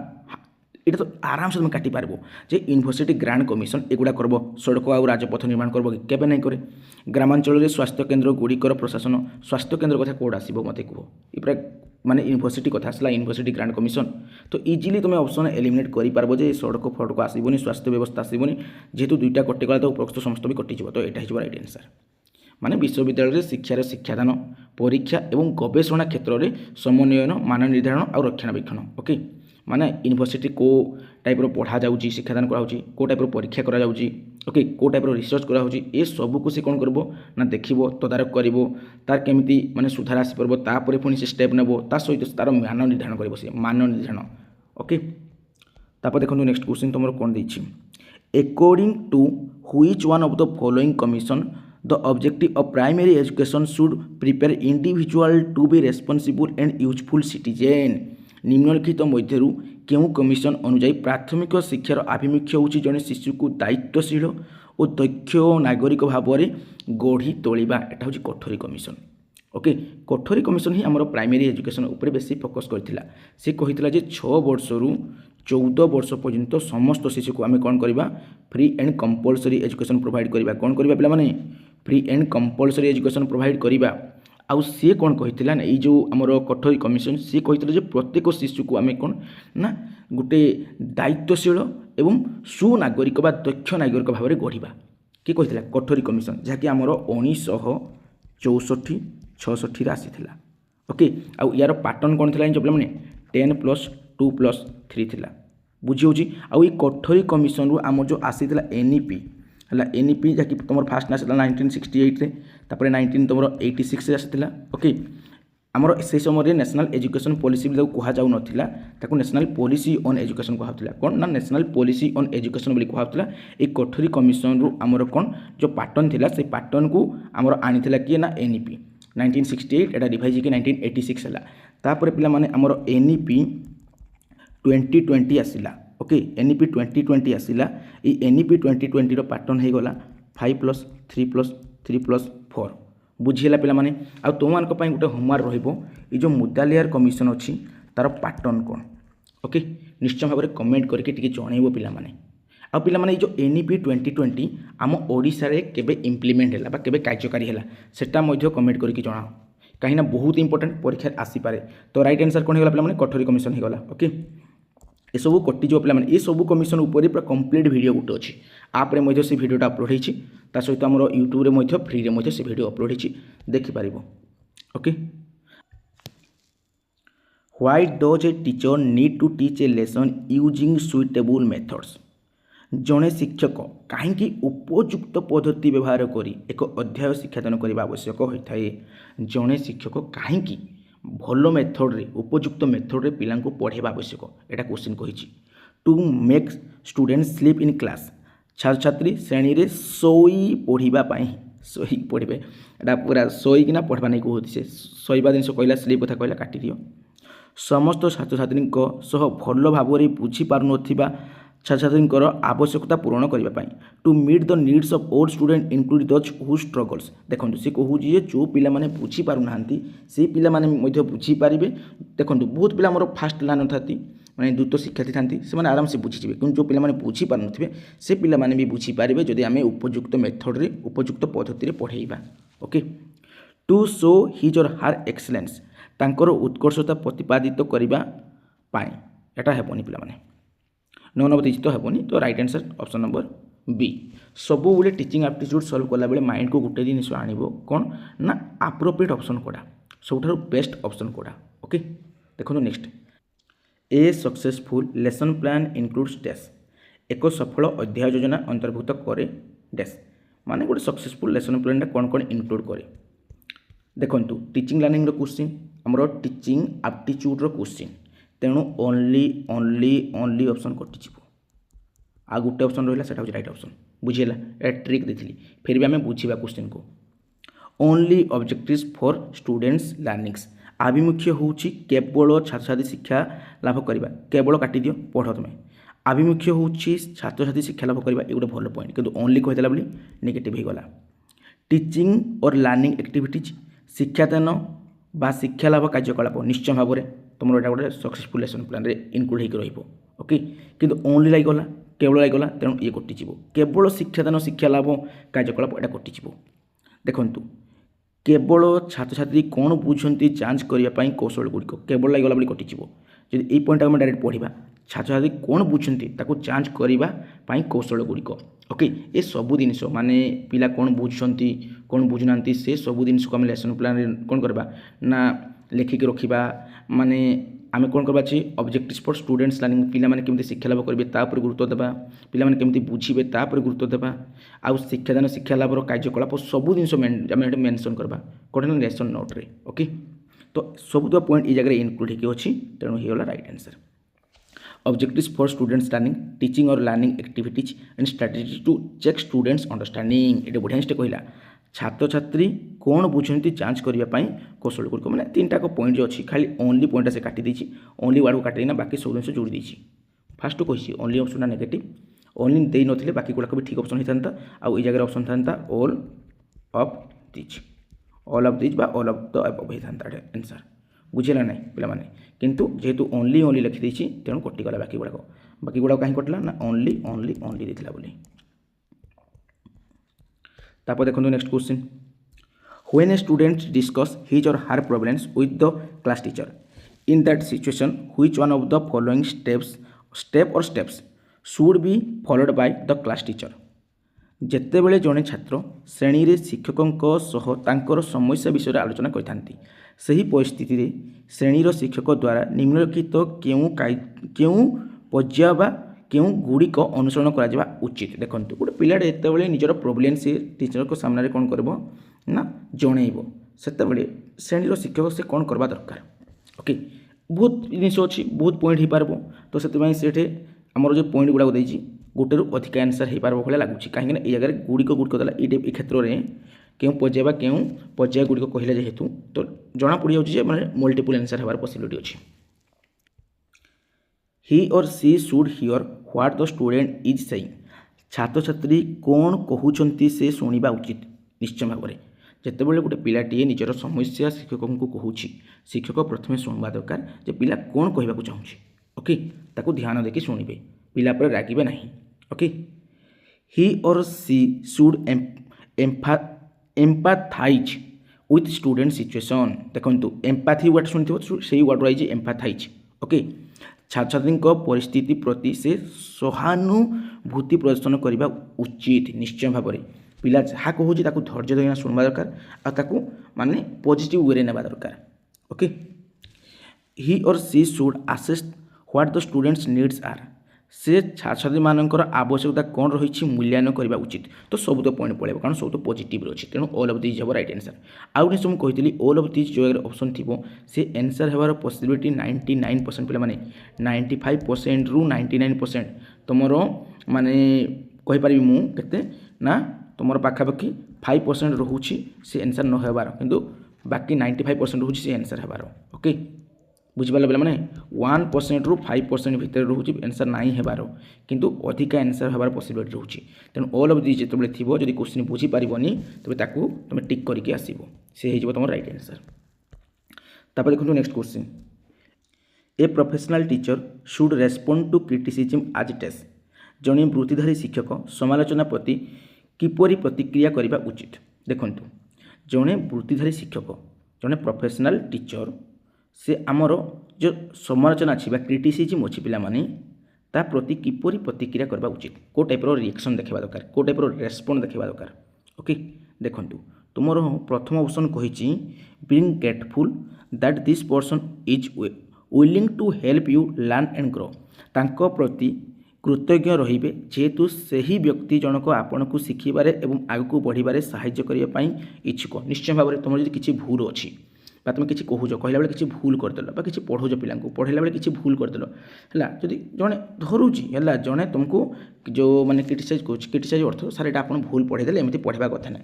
ये तो आराम से तुम काटी पार जे यूनिवर्सिटी ग्रांट कमिशन एगुड़ा करब सड़क आ राजपथ निर्माण करब केबे नहीं करे ग्रामांचल स्वास्थ्य केन्द्र गुड़िकर प्रशासन स्वास्थ्य केन्द्र कथा कौट आसो मत कह ये पूरा माने यूनिवर्सिटी कथा आसला यूनिवर्सिटी ग्रांट कमिशन तो इजिली तुम ऑप्शन एलिमिनेट कर पार जे सड़क फड़क आसबनी स्वास्थ्य व्यवस्था आसबनी जेहेतु दुईटा कटिगला तो उपरोक्त समस्त भी कटिज तो यहाँ हो राइट आंसर माने विश्वविद्यालय शिक्षा शिक्षादान परीक्षा एवं गवेषणा क्षेत्र में समन्वयन मान निर्धारण और रक्षणाबेक्षण ओके माने यूनिवर्सिटी को टाइप पढ़ा जाऊँगी शिक्षादान कराऊँगी को टाइप परीक्षा करा जाऊँगी ओके को टाइप रिसर्च कराऊँगी ये सब को से कौन करबो ना देखिबो तदारक करिवो तार केमिति माने सुधार आसी परबो तापर पुणी से स्टेप नेबो ता सहित तार मान निर्धारण करिवो से मान निर्धारण ओके तापर देखो नेक्स्ट क्वेश्चन तुमरो कोन दैछि according to which one of the following commission the objective of primary education should prepare individual to be responsible and useful citizen निम्नलिखित मध्य केउ कमिशन अनुजाई प्राथमिक शिक्षार आभिमुख्य होची जने शिशु को दायित्वशील और दक्ष नागरिक भाव में गढ़ी तोलिबा एटा होची कोठरी कमिशन ओके कोठरी कमिशन ही आमर प्राइमरी एजुकेशन उपर बेसी फोकस करथिला से कहितला जे 6 वर्ष रु 14 वर्ष पर्यंत समस्त शिशु को आम कौन करवा free and compulsory education provide करवा कौन करवा पिला माने free and compulsory education provide करवा आउ सी कौन कही ना ये जो आमर कोठरी कमिशन सी कही प्रत्येक शिशु को आम कौन ना गोटे दायित्वशील एवं सुनागरिक बा दक्ष नागरिक भाव में गढ़ा किए कही कोठरी कमिशन जहाँकि आमर 1964-66 आसी ओके आउ यार पैटर्न कौन थी जो पे 10+2+3 थी बुझी होची आउ ये कोठरी कमिशन रु आम जो आसी एनईपी है एनईपी जहाँकि तुम फास्ट आसाला 1968 तापर 19 तुम 86 आसाला ओके आमर से समय नेशनल एजुकेशन पॉलिसी भी कह जाऊ नाला ताको नेशनल पॉलिसी ऑन एजुकेशन कहला कौन ना नेशनल पॉलिसी ऑन एजुकेशन बोली कहला ये कोठरी कमिशन रु आमर कौन जो पैटर्न थिला से पैटर्न को आमर आनीथिला किए ना एनईपी 1968 एटा रिवाइज कि 1986 है तापर पिला माने आमर एनईपी 2020 आसिला ओके एनईपी 2020 आसिला ये एनईपी 2020 रो पैटर्न हो गला 5+3+3+4 बुझीला पिला माने आ तुम मानक पई गोटे होमवर्क रहिबो ये जो मुदालियार कमिशन अछि तार पैटर्न कोन ओके निश्चय भाव में कमेंट करके टिके जणैबो पिला माने आ पिला माने जो एनईपी 2020 आम ओडिसा रे केबे इंप्लीमेंट हैला बा केबे कार्यकारी हैला सेटा मध्य कमेंट करके जणाओ कहीं बहुत इंपोर्टेंट परीक्षा आसी पारे तो राइट आंसर कोन होला पिला माने कोठरी कमिशन हो गला ओके एसबू कटिज पे ये सब कमिशन उपर पूरा कंप्लीट वीडियो गोटे अच्छी आप्रे से वीडियोटा अपलोड होती सहित आम यूट्यूब फ्री में से वीडियो अपलोड होती देखिपर okay. Why does a teacher need to teach a lesson using suitable methods. जड़े शिक्षक कहीं उपयुक्त पद्धति व्यवहार करी एक अध्याय शिक्षादान करने आवश्यक होता है। जड़े शिक्षक कहीं भल मेथड्रे उपयुक्त मेथड्रे पिला पढ़ाइबा आवश्यक एटा क्वेश्चन कही। To make student sleep in class. छात्र छात्री श्रेणी रे सोई पढ़ाई सोई पढ़े एटा पूरा सोईकिना पढ़वा नहीं कहते से सोईबा जिन कहला स्लीप कथा कहला काटी दियो। समस्त छात्र छात्री भल भाव बुझीपार छात्र छात्री आवश्यकता पूरण करने to meet the needs of all student include those who struggles. देखो सी कहूँ जो पिला माने बुझी पारु नाहांती से पिला माने मध्य बुझी पारिबे। देखो बहुत पिला मोर फास्ट लर्नर थाती माने द्रुत शिक्षार्थी थांती से आराम से बुझीजे कि जो पिला माने बुझी पार नथिबे से पिला माने भी बुझी पारिबे जदि आमे उपयुक्त मेथड रे उपयुक्त पद्धति रे पढ़ाइबा okay. To show his or हार एक्सलेंस तांकर उत्कर्षता प्रतिपादित करने पाई एटा हेबनी पिला माने नन ऑफ दिस तो हेबनी तो right answer option number B. सब बेले टीचिंग एप्टीट्यूड सॉल्व कला बेले माइंड को गोटे जिन आनिबो कौन ना एप्रोप्रिएट ऑप्शन कोडा सबठारु बेस्ट ऑप्शन कोडा ओके। देखो नेक्स्ट ए successful lesson plan includes dash. एक सफल अध्याय योजना अंतर्भुक्त करे डैश माने गोटे सक्सेसफुल लेसन प्लान कौन कौन इनक्लूड करे। देखो टीचिंग लर्निंग क्वेश्चन आमर टीचिंग एप्टीट्यूड क्वेश्चन तेणु ओनली ओनली ओनली ऑप्शन कटिज आ गोटे ऑप्शन रहा है राइट ऑप्शन बुझीला ट्रिक देती फिर भी आम बुझा क्वेश्चन को। Only objectives for students learnings आभिमुख्य हूँ केवल छात्र छात्री शिक्षा लाभ करवा केवल काटी दियो पढ़ तुम्हें आभिमुख्य हूँ छात्र छात्री शिक्षा लाभ करवा ये गोटे भल पॉइंट किंतु ओनली कहीदेला बोली नेगेटिव हो गला। टीचिंग और लर्निंग एक्टिविटीज शिक्षादान बा शिक्षा लाभ कार्यकलाप निश्चय भाव में तुम यहाँ गोटे सक्सेसफुल लेसन प्लान इनक्लूड हो ओके किंतु ओनली लागिगला केवल लागिगला तेणु ये कटिज केवल शिक्षादान शिक्षा लाभ कार्यकलाप यहाँ कटिज। देखु केवल छात्र छात्री कौन बुझती जांच करने कौशल गुड़िक केवल लागिगला बोली कटिज जब ये पॉइंट आम डायरेक्ट पढ़ा छात्र छात्री कौन बुझती जांच करने कौशल गुड़िक ओके ये सब जिनस माने पिला कौन बुझती कौन बुझुना से सब जिनस को आम लेसन प्लान कौन करवा ना लेखिक रखा माने आम कौन करवा ऑब्जेक्टिव्स फॉर स्टूडेंट्स लर्निंग पिला माने केमती शिक्षा लाभ करेंगे तापर गुरुत्व देवा पिला माने केमती बुझीबे तापर गुरुत्व देवा आउ शिक्षादान शिक्षा लाभर कार्यकलाप सब जिनस आम मेंशन करवा कौन लेसन नोट रे ओके। तो सब तो पॉइंट ये जगह इनक्लूड होगी तेणु ये गला right answer. Objectives for students learning teaching और learning activities and strategy to check students understanding ये बढ़िया से कहला छात्र छात्री कौन बुझती जांच करने कौशल गुड़िक मैंने तीन टाक पॉइंट जो अच्छी खाली ओनली पॉइंटा से काटी देती ओनली वार्ड को काटिना बाकी सब जिन जोड़ी देती फास्ट कही ओनली ऑप्शन नेगेटिव ओनली दे नथिले बाकी गुड़ाक भी ठीक ऑप्शन होता आउ ये जगह ऑप्शन था all of these all of the above होता आंसर बुझेगा ना पिला माने किंतु जेहेतु ओनली ओनली लिखिदेची तेणु कटिगला बाकी गुड़ाक कहीं कटिला ना ओनली ओनली ओनली देता बोली। तापर देखो next question when a student discuss his or her problems with the class teacher in that situation which one of the following steps should be followed by the class teacher. जेतेबेले जड़े छात्र श्रेणी रे शिक्षकों सह तांकर समस्या विषय आलोचना करथांती सही परिस्थिति रे श्रेणीर शिक्षक द्वारा निम्नलिखित केउं पर्याय बा केउं गुड़िक अनुसरण करा उचित। देखो गोटे पिलाटे जितेबाला निजर प्रोब्लेम से टीचर को सामने कौन कर ना जनइब से श्रेणीर शिक्षक से कौन करवा दरकार ओके बहुत जिन अच्छी बहुत पॉइंट हो पार तो से आमर जो पॉइंट गुड़ाक देती गोटे अधिक आंसर हो पार भाई लगुच कहीं ये जगह गुड़िक देला ये क्षेत्र में क्यों पर्याय गुड़िक कहला जेहेतु तो जना पड़ जाए मैंने मल्टीपल आंसर होवार पॉसिबिलिटी अच्छी। He or she should hear what the student is saying छात्र छात्री कौन कहते से शुणा उचित निश्चय भाव में जितेबाला गोटे पिलाटी निजर समस्या शिक्षकों को कहूँ शिक्षक प्रथम शुणवा दरकार जे पिला कौन कहवाक चाहूँगी ओके ताकू ध्यान देकी शुणवे पिला पर रागिबे नहीं okay. He or she should एम्पाथाइज with student situation देखो एम्पाथी वर्ड शुणी से वर्ड रही एम्पाथाइज ओके छात्र छात्री परिस्थिति प्रति से सहानुभूति प्रदर्शन करने उचित निश्चय भाव में पिला जहाँ कहूँ धैर्य धरना शुणवा दरकार आकु माने पॉजिटिव वे नेबा दरकार okay he or she should assess what the students needs are से छात्र छात्री मानकर आवश्यकता कौन रही मूल्यांकन करने उचित तो सब तो पॉइंट पड़े कारण सब तो पॉजिटिव अच्छी तेणु ऑल ऑफ दिस हम राइट आंसर आउ सब कही ऑल ऑफ दिस जो ऑप्शन थी से आंसर होवार पॉसिबिलिटी 99% पिला माने 95% रु 99% तुमर माने कहि पारिबी मु केते ना तुमर पाखापाखि 5% रोचे से आंसर न होबार किंतु बाकी 95% रोचे से आंसर होबार ओके बुझिपारे पे मैंने 1% रु 5% भितर रोचे आंसर नाई हेबार किंतु अधिक आंसर होबार पॉसिबिलिटी रोचे तेणु ऑल ऑफ दिस जिते थी जब क्वेश्चन बुझीपारनी तेज ताकू तुम टिक करके आसो से तुम राइट आंसर तापर देखो next question a professional teacher should respond to criticism as it is जड़े वृत्तिधारी शिक्षक समालोचना प्रति किपरि प्रतिक्रिया करने उचित देखु जड़े वृत्तिधारी शिक्षक जड़े प्रोफेशनल टीचर से आमर जो समालोचना अच्छी क्रिटिसिजम अच्छी पिला माने ता प्रति किपरि प्रतिक्रिया करबा उचित को टाइप रिएक्शन देखा दरकार को टाइप रेस्पॉन्ड देखा दरकार ओके देखु तुमर प्रथम ऑप्शन कही being grateful that this person is willing to help you learn and grow तांको प्रति कृतज्ञ रहिबे जेहेतु सही व्यक्ति जनक आपण को शिखिबारे एवं आगू बढ़िबारे सहाय्य करने इच्छुक निश्चय भाव में तुम जो किसी भूल अच्छी तुम किसी कहूच कहला बेले किसी भूल करदेल किसी पढ़ाऊच पिला पढ़ेला बेले किसी भूल करदेल है जदि जड़े धरुची है जड़े तुमको जो मैंने क्रिटिसाइज अर्थ सार यहाँ आप भूल पढ़ेदेले एमती पढ़ा कथा ना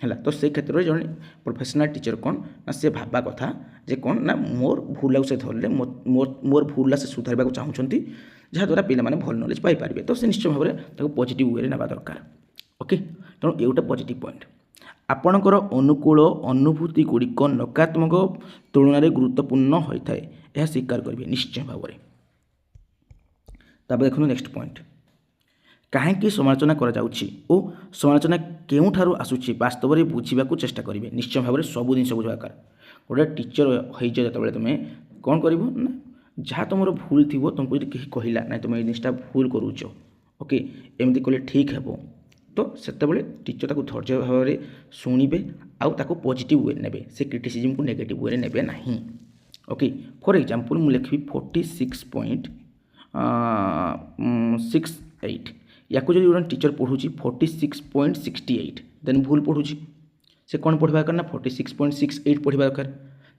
है तो से क्षेत्र में जड़े प्रोफेशनल टीचर कौन ना से भाबा कथा जे कौन ना मोर भूल से धरले मोर भूल से सुधार चाहूँगी जहाँद्वारा पे भल नॉलेज पाइपर तो से निश्चय भाव में पॉजिटिव वे ना दरकार ओके तेणु ये गोटे पॉजिटिव पॉइंट आपणकर अनुकूल अनुभूति गुड़िक नकारात्मक तुलन में गुरुत्वपूर्ण होता है यह स्वीकार करेंगे निश्चय भाव में देखो नेक्स्ट पॉइंट कहीं समालोचना और समालोचना केउठारु आसुची वास्तव में बुझा चेष्टा करेंगे निश्चय भाव में सब जिन बुझा दरकार गोटे टीचर हो तुम कौन कर जहाँ तुम भूल थी तुमको कहीं कहला ना तुम ये जिनटा भूल करुच ओके एमती कले ठीक है तो सेतबले टीचर ताको धैर्य भाव में शुणिबे आउ ताको पॉजिटिव वे नेबे से क्रिटिसिजम को नेगेटिव वे नेबे नहीं ओके फॉर एग्जांपल मु लिखबी 46.68 याको जदि गोटे टीचर पढ़ुची 46.68 देन भूल पढ़ुची से कौन पढ़वा दरकार ना 46.68 पढ़वा दरकार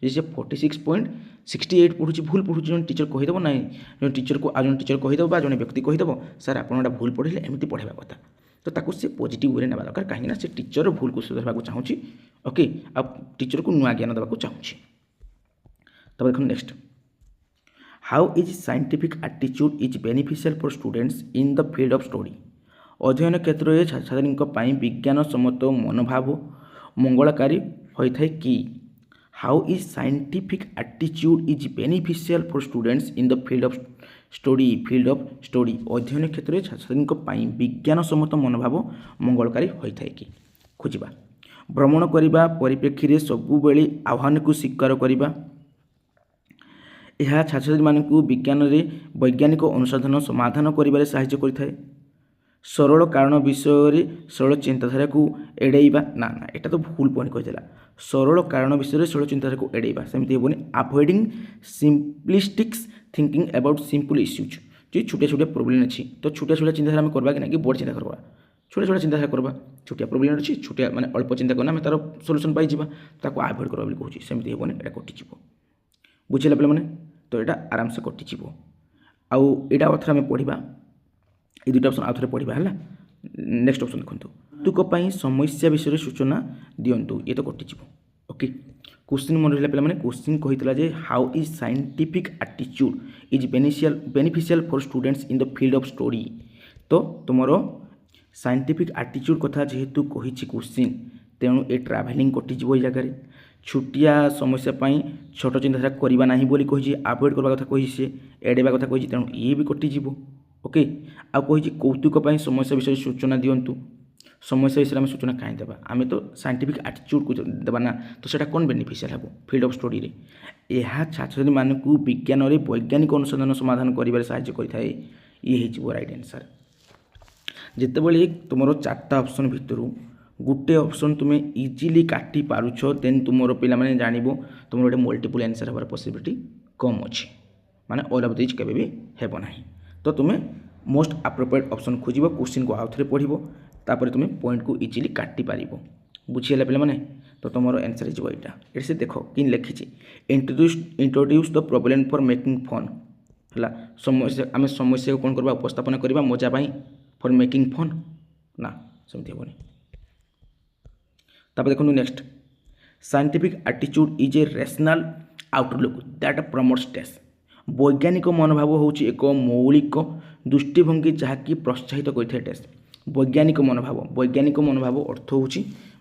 जी से 46.68 पढ़ुची भूल पढ़ुची जो टीचर कहीदेव ना जो टीचर को आज टीचर कहीदेव जो व्यक्ति कहीदेव सर आपड़ा भूल पढ़े एमती पढ़ा कथा तो ताको से पॉजिटिव वे नेबा दरकार कहीं से टीचर भूल को सुधारवा चाहूँगी ओके आ टीचर को नुआ ज्ञान देवाक चाहूँगी तब देखो next how is scientific attitude is beneficial for students in the field of study अध्ययन क्षेत्र में छात्र छात्री विज्ञान सम्मत मनोभाव मंगलकारी होता है कि how is scientific attitude is beneficial for students in the field of study अध्ययन क्षेत्र में छात्र छात्री विज्ञान सम्मत मनोभाव मंगलकारी होता है कि खोजा भ्रमण करने परिप्रेक्षी में सबुबले आह्वान को स्वीकार करने यह छात्र छात्री मानक विज्ञान में वैज्ञानिक अनुसंधान समाधान कर साहाय्य करता सरल कारण विषय सरल चिंताधारा को एड़ेबा ना ना यहाँ तो भूल पॉइंट कहीदेला सरल कारण विषय सरल चिंताधारा को एड़ेबा सेमती हेनी avoiding simplistics thinking about simple issues जो छोटिया छोटिया प्रोब्लेम अच्छी तो छोटिया छोटिया चिंताधारा आम करवा कि ना कि बड़ चिंता करवा छोटा छोटा चिंताधारा करवा छोटिया प्रोब्लेम अच्छी छोटिया माने अल्प चिंता करना आम तार सल्यूशन पाई ताको अवॉइड करवा कहूँ सेमती हेनी यहाँ कटिज बुझेगा पे मैंने तो यहाँ आराम से कटिज आउ यहाँ अथर आम पढ़ा ये दुटा ऑप्शन आउ थे पढ़ा है नेक्स्ट ऑप्शन देखो तुक समस्या विषय सूचना दिंतु ये तो कटिज ओके क्वेश्चन मन रहा पे क्वेश्चन कही how is scientific attitude is beneficial for students in the field of study तो तुम साइंटिफिक एटीट्यूड कथा जेहेतु कही क्वेश्चन तेणु ए ट्राभेलिंग कटिज ये जगह छोटिया समस्या छोट चिंताधारा करवा ना बोली कही अवॉइड करवा कथा कही सी एड़ेबा कथा कही तेणु ये भी कटिज ओके आ कही कौतुक समस्या विषय सूचना दिंतु समस्या विषय में सूचना कहीं देवा आम तो साइंटिफिक आटीट्यूड को देवा ना तो सेटा कौन बेनिफिशियल हे फील्ड ऑफ स्टडी रे यह छात्र छात्री मानक विज्ञान रे वैज्ञानिक अनुसंधान समाधान करिबार सहाय्य करिथाए ये हो राइट आंसर जितेबाला तुम चार्टा ऑप्शन भितर गोटे ऑप्शन तुम्हें इजिली काटी पारुछ देन तुम पिला माने जानिबो तुम गोटे मल्टीपल आंसर हबार पॉसिबिलिटी कम अच्छी माने ऑल ऑफ दिस केबे भी हेबो नाही तो तुम्हें मोस्ट एप्रोप्रिएट ऑप्शन खोजिबो क्वेश्चन को आउथरे पढ़िबो तापर तुम्हें पॉइंट को इजिली काटी पारिबो बुझिला पिला माने तो तुम आंसर हो यहाँ ये से देख कि लिखी introduce the problem for making fun है समस्या आम समस्या को कौन करवा उपस्थापन करवा मजा पाई फॉर मेकिंग फन ना सेमती हेनी तापर देखो next scientific attitude is a rational outlook that promotes test वैज्ञानिक मनोभाव हूँ एक मौलिक दृष्टिभंगी जहाँकि प्रोत्साहित करते टेस्ट वैज्ञानिक मनोभाव अर्थ हूँ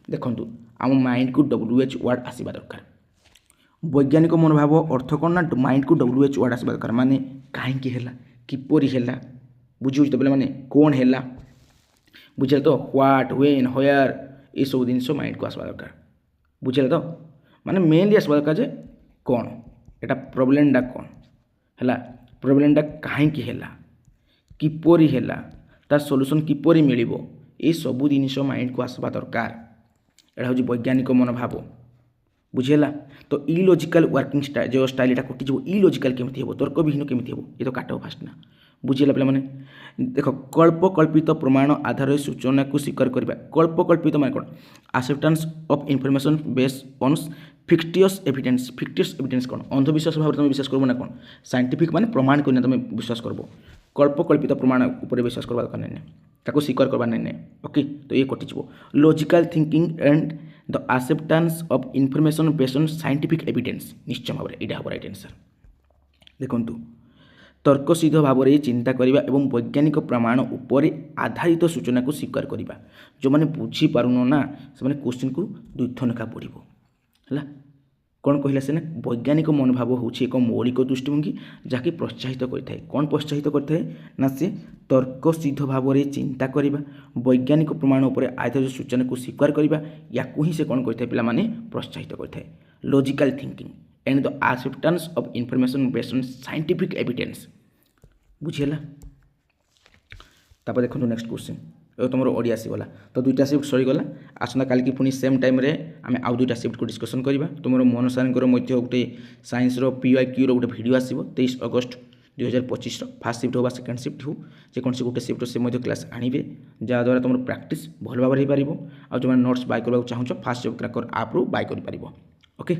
देखु आम माइंड को WH वर्ड आसवा दरकार वैज्ञानिक मनोभाव अर्थ कौन ना माइंड को WH वर्ड आसवा दरकार माने कहीं है किपरि है बुझे तो बोले कौन है बुझे तो व्हाट व्हेन व्हेयर ये सब जिन माइंड को आसवा दरकार बुझे तो माने मेनली आसवा दरकार जे कौन एटा प्रोब्लेमटा कौन है प्रोब्लेमटा कहीं है किपरि है तार सॉल्यूशन किपरि मिलिबो ये सब जिन माइंड को आसवा दरकार एटा हूँ वैज्ञानिक मनोभाव बुझेगा तो इलॉजिकल वर्किंग स्टाइल जो स्टाइल एटा कटिज इलॉजिकल केमती हे तर्क विहीन केमती हे ये तो काट फास्ट ना बुझेगा पे मैंने देख कल्पकल्पित प्रमाण आधार सूचना को स्वीकार करवा कल्पकल्पित माने कौन acceptance of information based on fictitious evidence कौन अंधविश्वास भाव तुम विश्वास करबो ना कौन साइंटिफिक माने प्रमाण करना तुम विश्वास करबो कल्पकल्पित प्रमाण उपर विश्वास करवा दरकार नहीं ताको स्वीकार करवा नहीं ओके तो ये कटिज logical thinking and the acceptance of information based on scientific evidence निश्चय भाव में यहाँ हम राइट आंसर देखु तर्कसिद्ध भाव में चिंता करने और वैज्ञानिक प्रमाण उपर आधारित सूचना को स्वीकार करने जो मैंने बुझीपारुन ना से क्वेश्चन को दुईथ लेखा पढ़ो है कौन कहला से वैज्ञानिक मनोभाव हूँ एक मौलिक दृष्टिभंगी जहाँकि प्रोत्साहित करता कौन प्रोत्साहित करता है ना से तर्कसिद्ध भाव में चिंता करने वैज्ञानिक प्रमाण उपर आधारित सूचना को स्वीकार करने या ही से कौन करता है पे प्रोत्साहित करता है logical thinking and the acceptance of information based on scientific evidence बुझेगा तापर देखो नेक्स्ट क्वेश्चन तुम ओडिया आसीगला तो दुईटा शिफ्ट सरीगला आसंता काल की पुणी सेम टाइम रे आम आउ दुईटा शिफ्ट को डिस्कसन करवा तुम मोहन सार गोटे साइंस PYQ गोटे भिडियो आसो 23 अगस्त 2025 फास्ट शिफ्ट हो सेकेंड शिफ्ट हो जेकोसी गोटे शिफ्ट से क्लास आणवे जहाँद्वारा तुम प्रैक्टिस भल भाव हो पार और जो नोट्स बाय करने चाहो फास्ट जॉब क्रैकर आप रू बाय कर ओके।